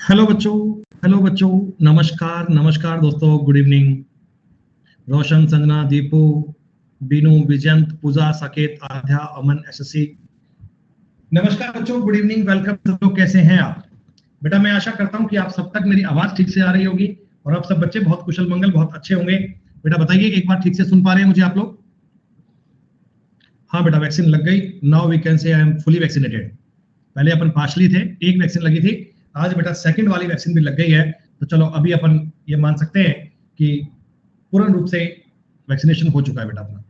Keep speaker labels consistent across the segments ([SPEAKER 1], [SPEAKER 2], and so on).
[SPEAKER 1] Hello बच्चों, नमस्कार नमस्कार दोस्तों, गुड इवनिंग। रोशन, संजना, दीपू, बीनू, विजयंत, पूजा, साकेत, आध्या, अमन, एसएससी। नमस्कार बच्चों, गुड इवनिंग, वेलकम। सब लोग कैसे हैं आप? बेटा मैं आशा करता हूं कि आप सब तक मेरी आवाज ठीक से आ रही होगी और आप सब बच्चे बहुत कुशल मंगल, बहुत अच्छे होंगे। बेटा बताइए, एक बार ठीक से सुन पा रहे हैं मुझे आप लोग? हाँ बेटा, वैक्सीन लग गई। Now we can say I am fully vaccinated. पहले अपन पार्शली थे, एक वैक्सीन लगी थी। आज बेटा सेकंड वाली वैक्सीन भी लग गई है। तो चलो अभी अपन ये मान सकते हैं कि पूर्ण रूप से वैक्सीनेशन हो चुका है बेटा अपना।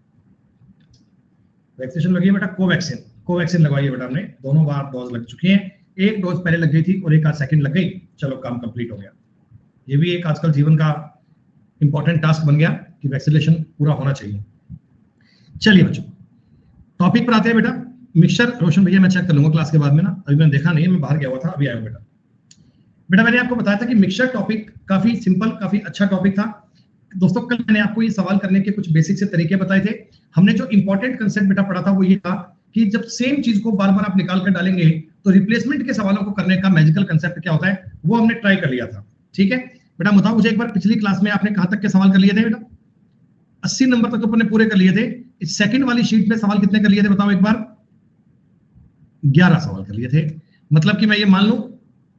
[SPEAKER 1] वैक्सीनेशन लगी है बेटा, कोवैक्सीन लगवाई है बेटा हमने। दोनों बार डोज लग चुकी है। एक डोज पहले लग गई थी और एक आज सेकंड लग गई। चलो काम कंप्लीट हो गया। ये भी एक आजकल जीवन का इंपॉर्टेंट टास्क बन गया कि वैक्सीनेशन पूरा होना चाहिए। चलिए बच्चों, टॉपिक पर आते हैं बेटा। मिक्सचर, रोशन भैया मैं चेक कर लूंगा क्लास के बाद में ना, अभी मैंने देखा नहीं है, मैं बाहर गया हुआ था, अभी आया हूं बेटा। बेटा मैंने आपको बताया था कि मिक्सचर टॉपिक काफी सिंपल, काफी अच्छा टॉपिक था दोस्तों। कल मैंने आपको ये सवाल करने के कुछ बेसिक से तरीके बताए थे। हमने जो इंपॉर्टेंट कंसेप्ट बेटा पढ़ा था वो ये था कि जब सेम चीज को बार बार आप निकाल कर डालेंगे तो रिप्लेसमेंट के सवालों को करने का मैजिकल कंसेप्ट क्या होता है वो हमने ट्राई कर लिया था। ठीक है बेटा, बताओ मुझे एक बार, पिछली क्लास में आपने कहां तक के सवाल कर लिए थे बेटा? 80 नंबर तक तो अपने पूरे कर लिए थे। इस सेकंड वाली शीट में सवाल कितने कर लिए थे बताओ एक बार? 11 सवाल कर लिए थे। मतलब कि मैं ये मान लूं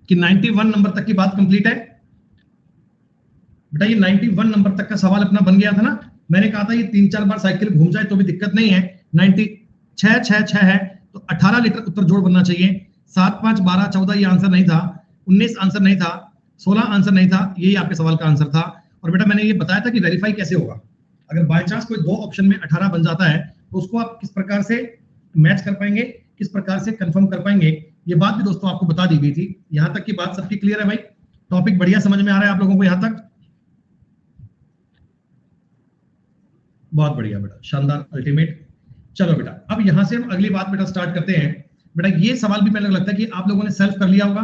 [SPEAKER 1] कि 91 नंबर तक की बात कंप्लीट है बेटा। ये 91 नंबर तक का सवाल अपना बन गया था ना। मैंने कहा था ये 3-4 बार साइकिल घूम जाए तो भी दिक्कत नहीं है। 96 है तो 18 लीटर उत्तर जोड़ बनना चाहिए। 7, 5, 12, 14 ये आंसर नहीं था। 19 आंसर नहीं था। 16 आंसर नहीं था। यही आपके सवाल का आंसर था। और बेटा मैंने ये बताया था कि वेरीफाई कैसे होगा। अगर बाय चांस कोई दो ऑप्शन में 18 बन जाता है तो उसको आप किस प्रकार से मैच कर पाएंगे, किस प्रकार से कंफर्म कर पाएंगे, ये बात भी दोस्तों आपको बता दी गई थी। यहां तक की बात सबकी क्लियर है भाई? टॉपिक बढ़िया समझ में आ रहा है आप लोगों को यहां तक? बहुत बढ़िया बेटा, शानदार, अल्टीमेट। चलो बेटा, अब यहां से हम अगली बात बेटा स्टार्ट करते हैं। बेटा ये सवाल भी मैंने लगता है कि आप लोगों ने सेल्फ कर लिया होगा।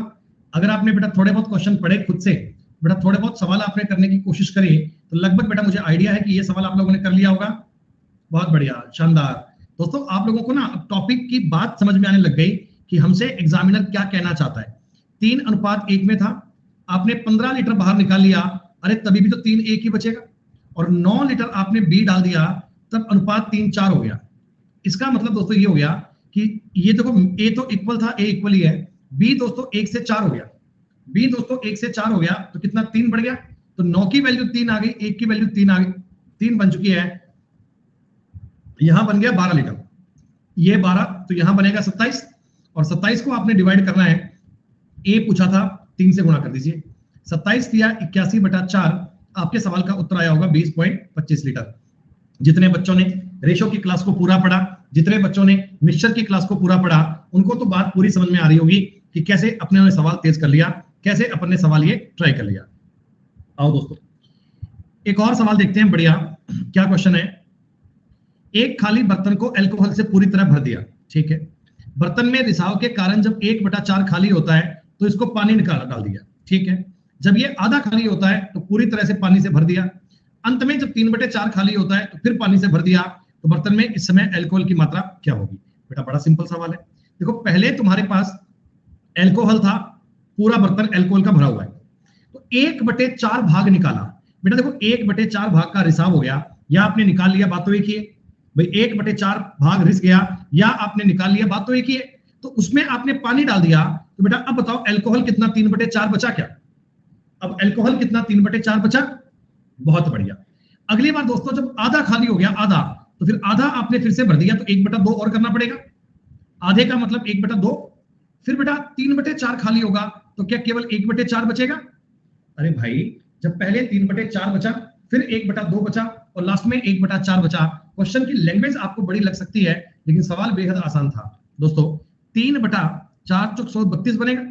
[SPEAKER 1] अगर आपने बेटा थोड़े बहुत क्वेश्चन पढ़े खुद से, बेटा थोड़े बहुत सवाल आपने करने की कोशिश करी, तो लगभग बेटा मुझे आइडिया है कि ये सवाल आप लोगों ने कर लिया होगा। बहुत बढ़िया, शानदार। दोस्तों आप लोगों को ना टॉपिक की बात समझ में आने लग गई कि हमसे एग्जामिनर क्या कहना चाहता है। 3:1 में था, आपने 15 लीटर बाहर निकाल लिया, अरे तभी भी तो 3:1 ही बचेगा। और 9 लीटर आपने बी डाल दिया, तब अनुपात 3:4 हो गया। इसका मतलब दोस्तों ये हो गया कि ये देखो, ए तो इक्वल था, ए इक्वल ही है। बी दोस्तों 1 से 4 हो गया। बी दोस्तों 1 से 4 हो गया तो कितना? 3 बढ़ गया। तो 9 की वैल्यू 3 आ गई, 1 की वैल्यू 3 आ गई, 3 बन चुकी है। यहां बन गया 12 लीटर, ये 12 तो यहां बनेगा 27। और 27 को आपने डिवाइड करना है, ए पूछा था 3 से गुणा कर दीजिए। 27 दिया 81/4, आपके सवाल का उत्तर आया होगा 20.25 लीटर। जितने बच्चों ने रेशो की क्लास को पूरा पढ़ा, जितने बच्चों ने मिक्सचर की क्लास को पूरा पढ़ा, उनको तो बात पूरी समझ में आ रही होगी कि कैसे अपने ने सवाल तेज कर लिया, कैसे अपन ने सवाल ये ट्राई कर लिया। आओ दोस्तों एक और सवाल देखते हैं। बढ़िया, क्या क्वेश्चन है? एक खाली बर्तन को अल्कोहल से पूरी तरह भर दिया। ठीक है, बर्तन में रिसाव के कारण जब 1/4 खाली होता है तो इसको पानी निकाल डाल दिया। ठीक है, जब ये आधा खाली होता है तो पूरी तरह से पानी से भर दिया। अंत में जब 3/4 खाली होता है तो फिर पानी से भर दिया, तो बर्तन में इस समय अल्कोहल की मात्रा क्या होगी? बेटा बड़ा सिंपल सवाल है। देखो पहले तुम्हारे पास अल्कोहल था, पूरा बर्तन अल्कोहल का भरा हुआ है, तो 1/4 भाग निकाला। बेटा देखो 1/4 भाग का रिसाव हो गया, या आपने निकाल लिया, बात तो एक ही है भाई। 1/4 भाग रिस गया या आपने निकाल लिया, बात तो एक ही है। तो उसमें आपने पानी डाल दिया, तो बेटा अब बताओ अल्कोहल कितना? 3/4 बचा क्या? अब अल्कोहल कितना? 3/4 बचा। बहुत बढ़िया। अगली बार दोस्तों जब आधा खाली हो गया, आधा, तो फिर आधा आपने फिर से भर दिया, तो 1/2 और करना पड़ेगा। आधे का मतलब 1/2। फिर बेटा 3/4 खाली होगा तो क्या केवल 1/4 बचेगा? अरे भाई, जब पहले 3/4 बचा, फिर 1/2 बचा और लास्ट में 1/4 बचा। क्वेश्चन की लैंग्वेज आपको बड़ी लग सकती है, लेकिन सवाल बेहद आसान था दोस्तों। 3/4 = 132 बनेगा।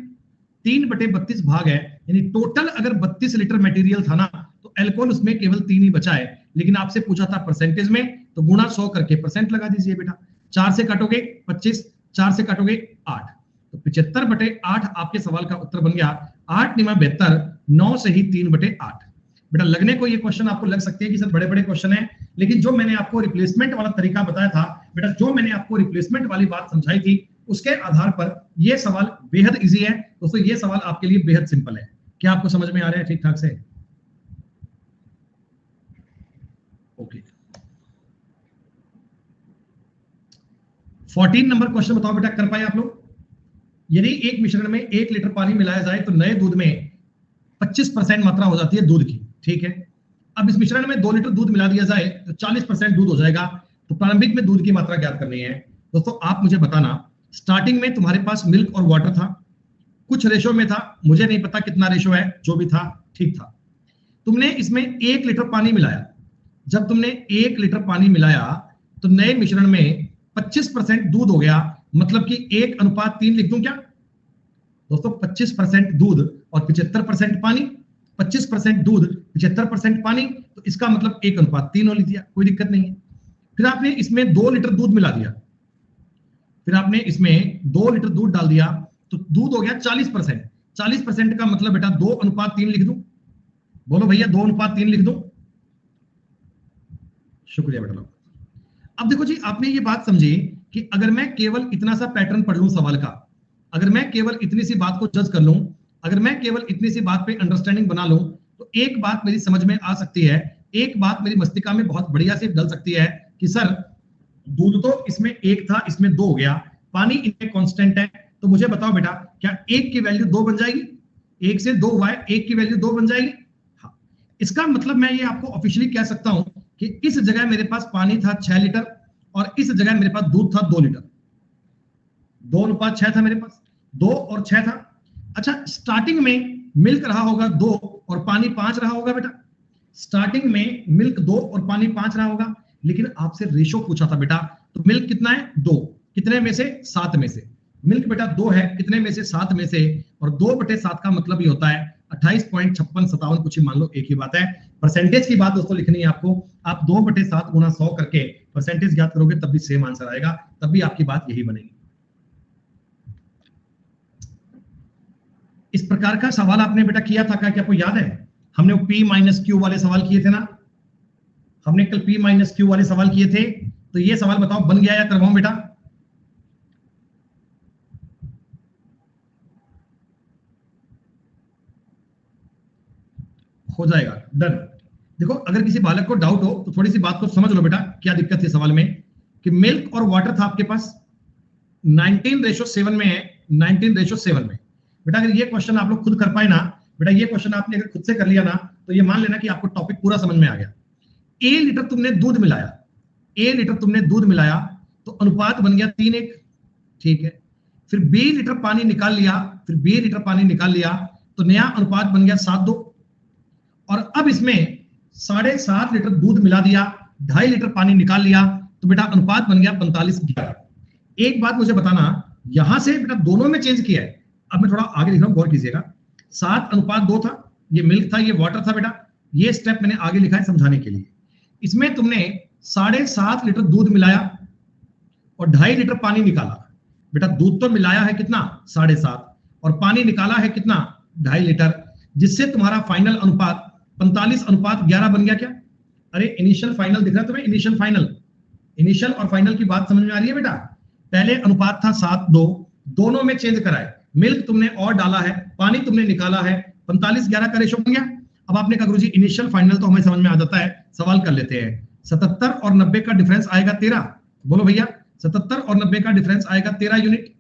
[SPEAKER 1] 3/32 भाग है, यानी टोटल अगर 32 लीटर मटेरियल था ना, तो अल्कोहल उसमें केवल 3 ही बचा है। लेकिन आपसे पूछा था परसेंटेज में, तो गुणा 100 करके परसेंट लगा दीजिए बेटा। 4 से काटोगे 25, 4 से काटोगे 8, तो 75/8 आपके सवाल का उत्तर बन गया। 8 × 72, 9 से ही 3/8। बेटा लगने को ये क्वेश्चन आपको लग सकते हैं कि सर बड़े बड़े क्वेश्चन है, लेकिन जो मैंने आपको रिप्लेसमेंट वाला तरीका बताया था बेटा, जो मैंने आपको रिप्लेसमेंट वाली बात समझाई थी, उसके आधार पर यह सवाल बेहद इजी है। दोस्तों ये सवाल आपके लिए बेहद सिंपल है। क्या आपको समझ में आ रहा है ठीक ठाक से? ओके। 14 नंबर क्वेश्चन बताओ बेटा, कर पाए आप लोग? यदि एक मिश्रण में 1 लीटर पानी मिलाया जाए तो नए दूध में 25% मात्रा हो जाती है दूध की, ठीक है। अब इस मिश्रण में 2 लीटर दूध मिला दिया जाए तो 40% दूध हो जाएगा। तो प्रारंभिक में दूध की मात्रा ज्ञात करनी है। दोस्तों आप मुझे बताना, स्टार्टिंग में तुम्हारे पास मिल्क और वाटर था, कुछ रेशो में था, मुझे नहीं पता कितना रेशो है, जो भी था ठीक था। तुमने इसमें 1 लीटर पानी मिलाया। जब तुमने 1 लीटर पानी मिलाया तो नए मिश्रण में 25% दूध हो गया, मतलब कि 1:3 लिख दूं क्या? दोस्तों 25% दूध और 75% पानी, 25% दूध 75% पानी, तो इसका मतलब 1:3 हो लीजिए, कोई दिक्कत नहीं है। फिर आपने इसमें 2 लीटर दूध मिला दिया, फिर आपने इसमें 2 लीटर दूध डाल दिया, तो दूध हो गया 40%। 40% का मतलब बेटा 2:3 लिख दूं? बोलो भैया 2:3 लिख दूं? शुक्रिया बेटा लोग। अब देखो जी, आपने ये बात समझी कि अगर मैं केवल इतना सा पैटर्न पढ़ लूं सवाल का, अगर मैं केवल इतनी सी बात को जज कर लूं, अगर मैं केवल इतनी सी बात पे अंडरस्टैंडिंग बना लूं, तो एक बात मेरी समझ में आ सकती है, एक बात मेरी मस्तिष्क में बहुत बढ़िया से डल सकती है कि सर दूध तो इसमें 1 था, इसमें 2 हो गया, पानी इनमें कांस्टेंट है, तो मुझे बताओ बेटा क्या 1 की वैल्यू 2 बन जाएगी? 1 से 2 हुआ है, 1 की वैल्यू 2 बन जाएगी? हाँ। इसका मतलब मैं ये आपको ऑफिशियली कह सकता हूं कि इस जगह मेरे पास पानी था 6 लीटर और इस जगह मेरे पास दूध था 2 लीटर। 2:6 था मेरे पास, 2 और 6 था। अच्छा, स्टार्टिंग में मिल्क रहा होगा 2 और पानी 5 रहा होगा बेटा। स्टार्टिंग में मिल्क 2 और पानी 5 रहा होगा, लेकिन आपसे रेशो पूछा था बेटा, तो मिल्क कितना है? 2। कितने में से? 7 में से। मिल्क बेटा 2 है, कितने में से? 7 में से। और 2/7 का मतलब ये होता है 28.5657, कुछ ही मान लो, एक ही बात है। परसेंटेज की बात दोस्तों लिखनी है आपको। आप 2/7 गुना 100 करके परसेंटेज ज्ञात करोगे तब भी सेम आंसर आएगा, तब भी आपकी बात यही बनेगी। इस प्रकार का सवाल आपने बेटा किया था क्या आपको याद है? हमने P-Q वाले सवाल किए थे ना, हमने कल P-Q वाले सवाल किए थे। तो ये सवाल बताओ बन गया या करवाऊं बेटा? हो जाएगा, डन। देखो अगर किसी बालक को डाउट हो तो थोड़ी सी बात को समझ लो बेटा, क्या दिक्कत है सवाल में कि मिल्क और वाटर था आपके पास 19:7 में है, 19:7 में। बेटा अगर ये क्वेश्चन आप लोग खुद कर पाए ना बेटा, ये क्वेश्चन आपने अगर खुद से कर लिया ना, तो ये मान लेना कि आपको टॉपिक पूरा समझ में आ गया। A लीटर तुमने दूध मिलाया, A लीटर तुमने दूध मिलाया, तो अनुपात बन गया 3:1, ठीक है। फिर B लीटर पानी निकाल लिया, फिर B लीटर पानी निकाल लिया, तो नया अनुपात बन गया 7:2। और अब इसमें 7.5 लीटर दूध मिला दिया, 2.5 लीटर पानी निकाल लिया, तो बेटा अनुपात बन गया 45:11। एक बात मुझे बताना, यहां से बेटा दोनों में चेंज किया है। अब मैं थोड़ा आगे लिख रहा हूं, गौर कीजिएगा। 7:2 था, ये मिल्क था, ये वाटर था बेटा। ये स्टेप मैंने आगे लिखा है समझाने के लिए। इसमें तुमने 7.5 लीटर दूध मिलाया और 2.5 लीटर पानी निकाला। बेटा दूध तो मिलाया है कितना? 7.5, और पानी निकाला है कितना? 2.5 लीटर, जिससे तुम्हारा फाइनल अनुपात 45:11 बन गया क्या? अरे इनिशियल फाइनल दिख रहा है तुम्हें? इनिशियल फाइनल, इनिशियल और फाइनल की बात समझ में आ रही है बेटा? पहले अनुपात था 7:2, दोनों में चेंज कराए, मिल्क तुमने और डाला है, पानी तुमने निकाला है, 45:11 का रेशो बन गया। अब आपने कहा गुरुजी इनिशियल फाइनल तो हमें समझ में आ जाता है, सवाल कर लेते हैं। 77 और 90 का डिफरेंस आएगा 13। बोलो भैया 77 और 90 का डिफरेंस आएगा 13 यूनिट।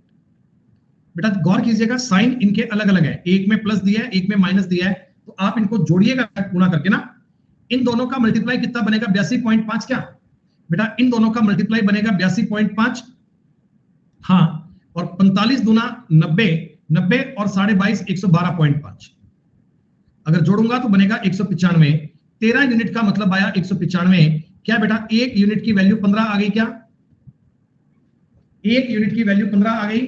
[SPEAKER 1] बेटा गौर कीजिएगा, साइन इनके अलग अलग है, एक में प्लस दिया है, एक में माइनस दिया है, तो आप इनको जोड़िएगा गुणा करके ना। इन दोनों का मल्टीप्लाई कितना बनेगा? 82.5। क्या बेटा इन दोनों का मल्टीप्लाई बनेगा 82.5। हाँ, और 45 दूना 90, 90 और 22.5 112.5। अगर जोड़ूंगा तो बनेगा 195। 13 यूनिट का मतलब आया 195। क्या बेटा एक यूनिट की वैल्यू 15 आ गई? क्या एक यूनिट की वैल्यू 15 आ गई?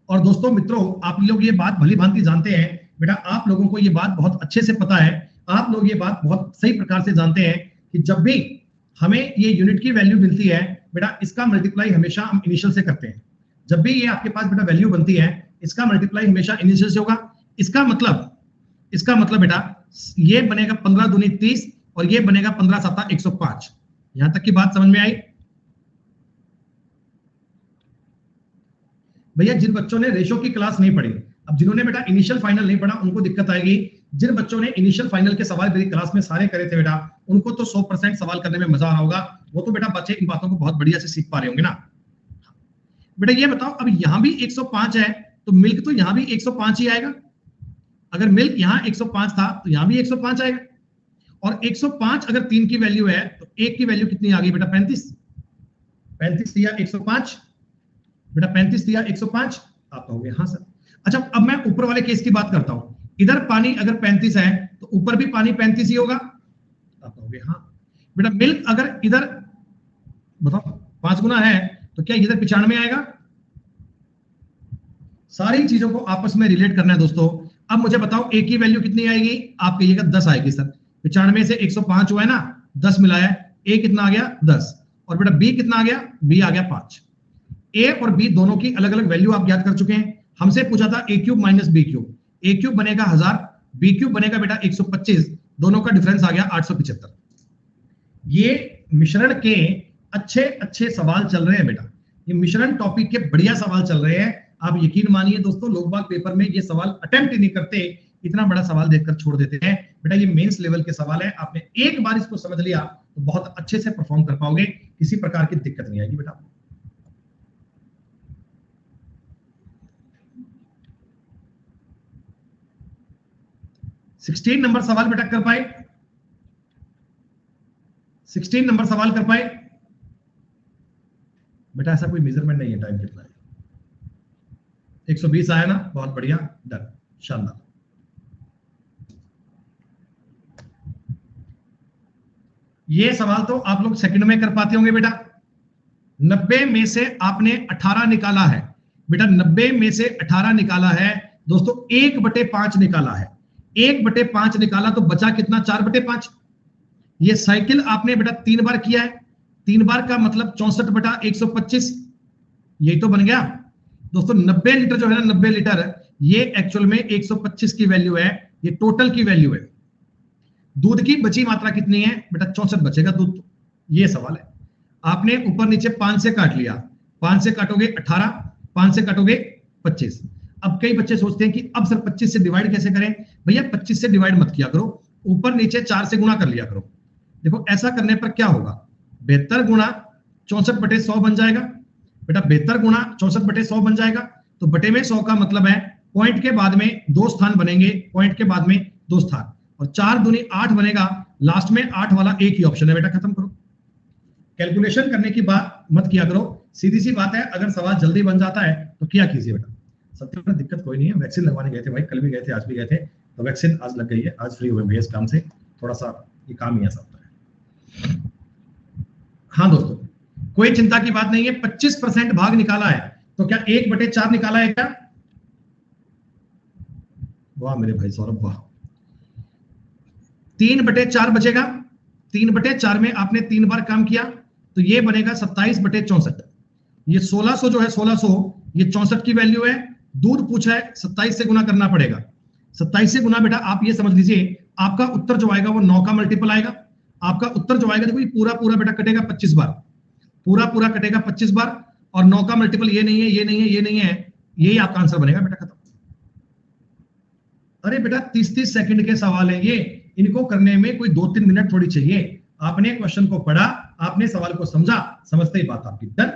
[SPEAKER 1] और दोस्तों मित्रों, आप लोग ये बात भली भांति जानते हैं बेटा, आप लोगों को ये बात बहुत अच्छे से पता है, आप लोग ये बात बहुत सही प्रकार से जानते हैं कि जब भी हमें ये यूनिट की वैल्यू मिलती है बेटा, इसका मल्टीप्लाई हमेशा हम इनिशियल से करते हैं। जब भी ये आपके पास बेटा वैल्यू बनती है, इसका मल्टीप्लाई हमेशा इनिशियल से होगा। इसका मतलब बेटा ये बनेगा 15 दूनी 30 और ये बनेगा 15 7 105। यहां तक की बात समझ में आई? भैया जिन बच्चों ने रेशो की क्लास नहीं पढ़ी, अब जिन्होंने बेटा इनिशियल फाइनल नहीं पढ़ा उनको दिक्कत आएगी। जिन बच्चों ने इनिशियल फाइनल के सवाल मेरी क्लास में सारे करे थे बेटा, उनको तो 100% सवाल करने में मजा आ रहा होगा। वो तो बेटा बच्चे इन बातों को बहुत बढ़िया से सीख पा रहे होंगे ना। बेटा ये बताओ, अब यहां भी 105 है तो मिल्क तो यहां भी 105 ही आएगा। अगर मिल्क यहां 105 था तो यहां भी 105 आएगा। और 105 अगर 3 की वैल्यू है तो 1 की वैल्यू कितनी आ गई बेटा? 35। 35 दिया 105 बेटा, 35 दिया 105। आप कहोगे हाँ सर। अच्छा, अब मैं ऊपर वाले केस की बात करता हूं। इधर पानी अगर 35 है तो ऊपर भी पानी 35 ही होगा। आप कहोगे हाँ बेटा। मिल्क अगर इधर बताओ 5 गुना है तो क्या इधर 95 आएगा? सारी चीजों को आपस में रिलेट करना है दोस्तों। अब मुझे बताओ ए की वैल्यू कितनी आएगी? आप कहिएगा 10 आएगी सर। 95 से 105 हुआ है ना, 10 मिलाया, ए कितना आ गया? 10। और बेटा बी कितना आ गया? बी आ गया 5। ए और बी दोनों की अलग अलग वैल्यू आप याद कर चुके हैं। हमसे पूछा था ए क्यूब माइनस बी क्यूब। ए क्यूब बनेगा 1000, बी क्यूब बनेगा बेटा 125। दोनों का डिफरेंस आ गया 875। ये मिश्रण के अच्छे अच्छे सवाल चल रहे हैं बेटा। ये मिश्रण टॉपिक के बढ़िया सवाल चल रहे हैं। आप यकीन मानिए दोस्तों, लोग बाग पेपर में ये सवाल अटेम्प्ट ही नहीं करते, इतना बड़ा सवाल देखकर छोड़ देते हैं। बेटा ये मेंस लेवल के सवाल है। आपने एक बार इसको समझ लिया तो बहुत अच्छे से परफॉर्म कर पाओगे, किसी प्रकार की दिक्कत नहीं आएगी बेटा। सिक्सटीन नंबर सवाल बेटा कर पाए? 16 नंबर सवाल कर पाए बेटा? ऐसा कोई मेजरमेंट नहीं है, टाइम कितना है? 120 आया ना, बहुत बढ़िया, डन, शानदार। ये सवाल तो आप लोग सेकंड में कर पाते होंगे बेटा। 90 में से आपने 18 निकाला है बेटा। 90 में से 18 निकाला है दोस्तों, 1/5 निकाला है। 1/5 निकाला तो बचा कितना? 4/5। ये साइकिल आपने बेटा 3 बार किया है। 3 बार का मतलब 64/125, यही तो बन गया दोस्तों। 90 लीटर जो है ना, 90 लीटर, ये एक्चुअल में 125 की वैल्यू है, ये टोटल की वैल्यू है। दूध की बची मात्रा कितनी है बेटा? 64 बचेगा दूध। ये सवाल है। आपने ऊपर नीचे 5 से काट लिया, 5 से काटोगे 18, 5 से काटोगे 25। अब कई बच्चे सोचते हैं कि अब सर 25 से डिवाइड कैसे करें? भैया 25 से डिवाइड मत किया करो, ऊपर नीचे 4 से गुणा कर लिया करो। देखो ऐसा करने पर क्या होगा? 72 गुणा 64/100 बन जाएगा बेटा। 72 गुणा 64/100 बन जाएगा। तो बटे में 100 का मतलब है पॉइंट के बाद में 2 स्थान बनेंगे, पॉइंट के बाद में 2 स्थान, और 4 दूनी 8 बनेगा। लास्ट में 8 वाला एक ही ऑप्शन है बेटा, खत्म करो। कैलकुलेशन करने की बात मत किया करो, सीधी सी बात है। अगर सवाल जल्दी बन जाता है तो क्या कीजिए बेटा? सबसे बड़ा दिक्कत कोई नहीं है, वैक्सीन लगवाने गए थे भाई, कल भी गए थे, आज भी गए थे, तो वैक्सीन आज लग गई है, आज फ्री हुए भैया इस काम से। थोड़ा सा ये काम ही ऐसा होता है। हाँ दोस्तों, कोई चिंता की बात नहीं है। 25% भाग निकाला है तो क्या 1/4 निकाला है क्या? वाह मेरे भाई सौरभ, वाह। 3/4 बचेगा। 3/4 में आपने 3 बार काम किया तो ये बनेगा 27/64। ये 1600 जो है, 1600, ये 64 की वैल्यू है। दूध पूछा है, 27 से गुना करना पड़ेगा। 27 से गुना बेटा आप ये समझ लीजिए, आपका उत्तर जो आएगा वो 9 का मल्टीपल आएगा। आपका उत्तर जो आएगा, देखो ये पूरा पूरा बेटा कटेगा 25 बार, पूरा पूरा कटेगा 25 बार, और 9 का मल्टीपल ये नहीं है, ये नहीं है, ये नहीं है, यही आपका आंसर बनेगा बेटा, खत्म। अरे बेटा 30-30 सेकंड के सवाल है ये, इनको करने में कोई 2-3 मिनट थोड़ी चाहिए। आपने क्वेश्चन को पढ़ा, आपने सवाल को समझा, समझते ही बात आपकी डन।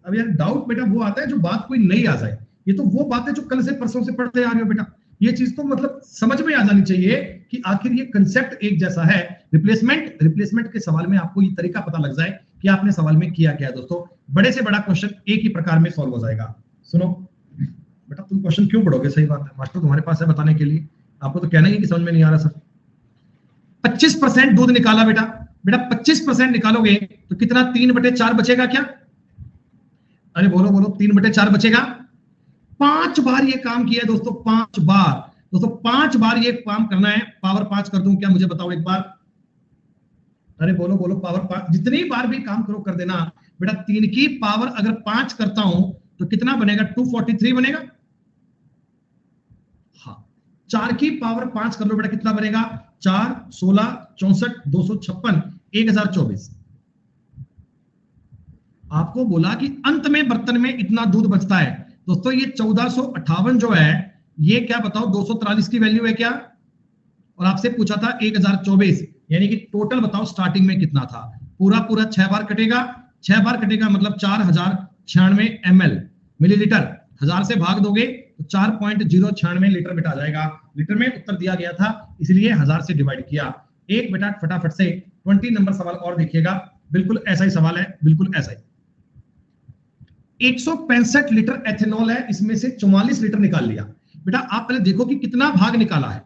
[SPEAKER 1] अब यार डाउट बेटा वो आता है जो बात कोई नहीं आ जाए। ये तो वो बात है जो कल से परसों से पढ़ते आ रहे हो बेटा। ये चीज तो मतलब समझ में आ जानी चाहिए कि आखिर ये कंसेप्ट एक जैसा है। रिप्लेसमेंट के सवाल में आपको ये तरीका पता लग जाए कि आपने सवाल में किया क्या है दोस्तों। बड़े से बड़ा क्वेश्चन एक ही प्रकार में सॉल्व हो जाएगा। सुनो बेटा, तुम क्वेश्चन क्यों पढ़ोगे? सही बात है, मास्टर तुम्हारे पास है बताने के लिए, आपको तो कहना ही कि समझ में नहीं आ रहा सर। 25% दूध निकाला बेटा। बेटा 25% निकालोगे तो कितना? 3/4 बचेगा क्या? अरे बोलो बोलो, 3/4 बचेगा। 5 बार ये काम किया है दोस्तों, 5 बार दोस्तों, 5 बार ये काम करना है। पावर 5 कर दूं क्या? मुझे बताओ एक बार। अरे बोलो बोलो, पावर 5 जितनी बार भी काम करो कर देना बेटा। 3 की पावर अगर 5 करता हूं तो कितना बनेगा? 243 बनेगा। हाँ, 4 की पावर 5 कर लो बेटा, कितना बनेगा? 4, 16, 64, 256, 1024। आपको बोला कि अंत में बर्तन में इतना दूध बचता है, दोस्तों ये 1458 जो है, ये क्या बताओ 243 की वैल्यू है क्या? और आपसे पूछा था 1024, यानी कि टोटल बताओ स्टार्टिंग में कितना था? पूरा पूरा 6 बार कटेगा, 6 बार कटेगा मतलब 4096 ml मिलीलीटर, 1000 से भाग दोगे तो 4.096 लीटर बेटा आ जाएगा। लीटर में उत्तर दिया गया था, इसलिए 1000 से डिवाइड किया। एक बेटा फटाफट से 20 नंबर सवाल और देखिएगा, बिल्कुल ऐसा ही सवाल है, बिल्कुल ऐसा ही। 165 लीटर एथेनॉल है, इसमें से 44 लीटर निकाल लिया। बेटा आप पहले देखो कि कितना भाग निकाला है,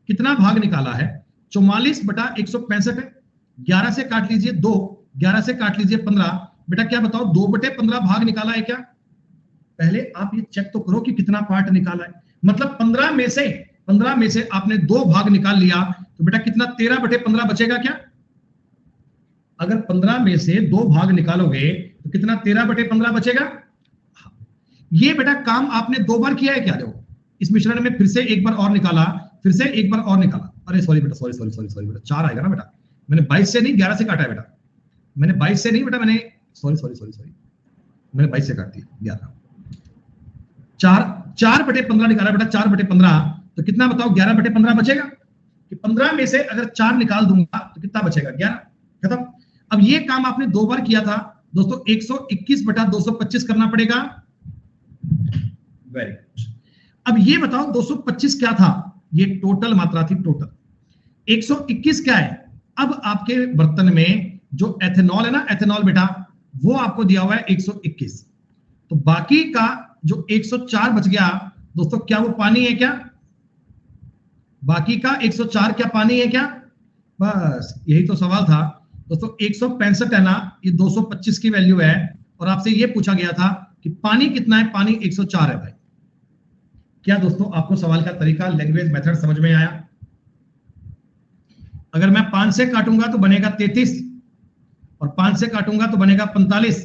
[SPEAKER 1] कितना भाग निकाला है। 44 बटा 165 है, 11 से काट लीजिए 2, 11 से काट लीजिए 15। बेटा क्या बताओ 2/15 भाग निकाला है क्या? पहले आप ये चेक तो करो कि कितना पार्ट निकाला है। मतलब 15 में से आपने 2 भाग निकाल लिया, तो बेटा कितना 13/15 बचेगा क्या? अगर 15 में से 2 भाग निकालोगे तो कितना 13/15 बचेगा? ये बेटा काम आपने 2 बार किया है क्या? देखो इस मिश्रण में फिर से एक बार और निकाला, फिर से एक बार और निकाला। अरे सॉरी बेटा, सॉरी बेटा, 4 आएगा ना बेटा। मैंने 22 से नहीं 11 से काटा है बेटा, मैंने 22 से नहीं बेटा, मैंने सॉरी मैंने 22 से काट दिया 11। 4/15 निकाला बेटा, 4/15 तो कितना बताओ 11/15 बचेगा कि 15 में से अगर 4 निकाल दूंगा तो कितना बचेगा? 11। खत्म। अब ये काम आपने 2 बार किया था दोस्तों, 121/225 करना पड़ेगा। Very good. अब ये बताओ 225 क्या था? ये टोटल मात्रा थी, टोटल। 121 क्या है? अब आपके बर्तन में जो एथेनॉल है ना, एथेनॉल बेटा वो आपको दिया हुआ है 121, तो बाकी का जो 104 बच गया दोस्तों, क्या वो पानी है क्या? बाकी का 104 क्या पानी है क्या? बस यही तो सवाल था दोस्तों। 165 है ना, ये 225 की वैल्यू है, और आपसे ये पूछा गया था कि पानी कितना है? पानी 104 है भाई। क्या दोस्तों आपको सवाल का तरीका, लैंग्वेज मेथड समझ में आया? अगर मैं 5 से काटूंगा तो बनेगा 33, और 5 से काटूंगा तो बनेगा 45।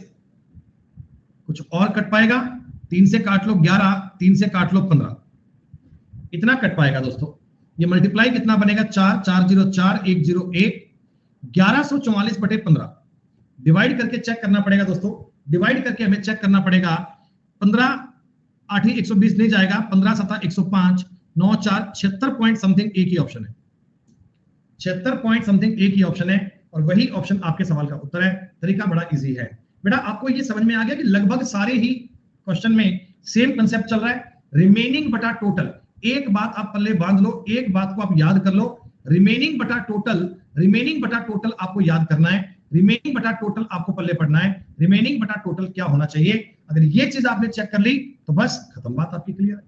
[SPEAKER 1] कुछ और कट पाएगा? 3 से काट लो 11, 3 से काट लो 15, इतना कट पाएगा दोस्तों। ये मल्टीप्लाई कितना बनेगा? 4, 404, 101, 1144/15। डिवाइड करके चेक करना पड़ेगा दोस्तों, डिवाइड करके हमें चेक करना पड़ेगा। 15 8 ही 120 नहीं जाएगा, 15 7 105, 9 4 76 पॉइंट समथिंग एक ही ऑप्शन है, 76 पॉइंट समथिंग एक ही ऑप्शन है, और वही ऑप्शन आपके सवाल का उत्तर है। तरीका बड़ा इजी है बेटा। आपको ये समझ में आ गया कि लगभग सारे ही क्वेश्चन में सेम कंसेप्ट चल रहा है, रिमेनिंग बटा टोटल। एक बात आप पल्ले बांध लो, एक बात को आप याद कर लो, रिमेनिंग बटा टोटल, रिमेनिंग बटा टोटल आपको याद करना है, रिमेनिंग बटा टोटल आपको पल्ले पढ़ना है। रिमेनिंग बटा टोटल क्या होना चाहिए? अगर ये चीज आपने चेक कर ली तो बस खत्म, बात आपकी क्लियर है।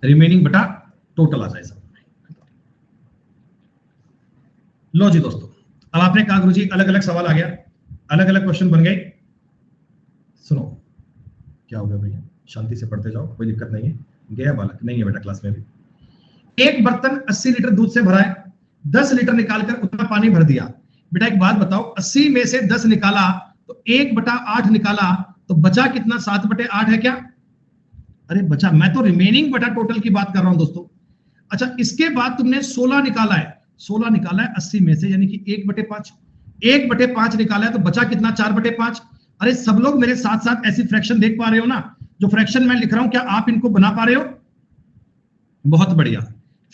[SPEAKER 1] रिमेनिंग बटा टोटल आ जाए सब। लो जी दोस्तों, अब आपने कहा गुरुजी अलग अलग सवाल आ गया, अलग अलग क्वेश्चन बन गए। सुनो क्या हो गया भैया, शांति से पढ़ते जाओ, कोई दिक्कत नहीं है। गया बालक? नहीं है बेटा, क्लास में भी। एक बर्तन 80 लीटर दूध से भरा है, 10 लीटर निकालकर उतना पानी भर दिया। बेटा एक बात बताओ, 80 में से 10 निकाला तो 1/8 निकाला, तो बचा कितना? 7/8 है क्या? अरे बचा, मैं तो रिमेनिंग बटा टोटल की बात कर रहा हूं दोस्तों। अच्छा इसके बाद तुमने 16 निकाला है, 16 निकाला है 80 में से, यानी कि 1/5, 1/5 निकाला है, तो बचा कितना? 4/5। अरे सब लोग मेरे साथ साथ ऐसी फ्रैक्शन देख पा रहे हो ना? जो फ्रैक्शन मैं लिख रहा हूं, क्या आप इनको बना पा रहे हो? बहुत बढ़िया।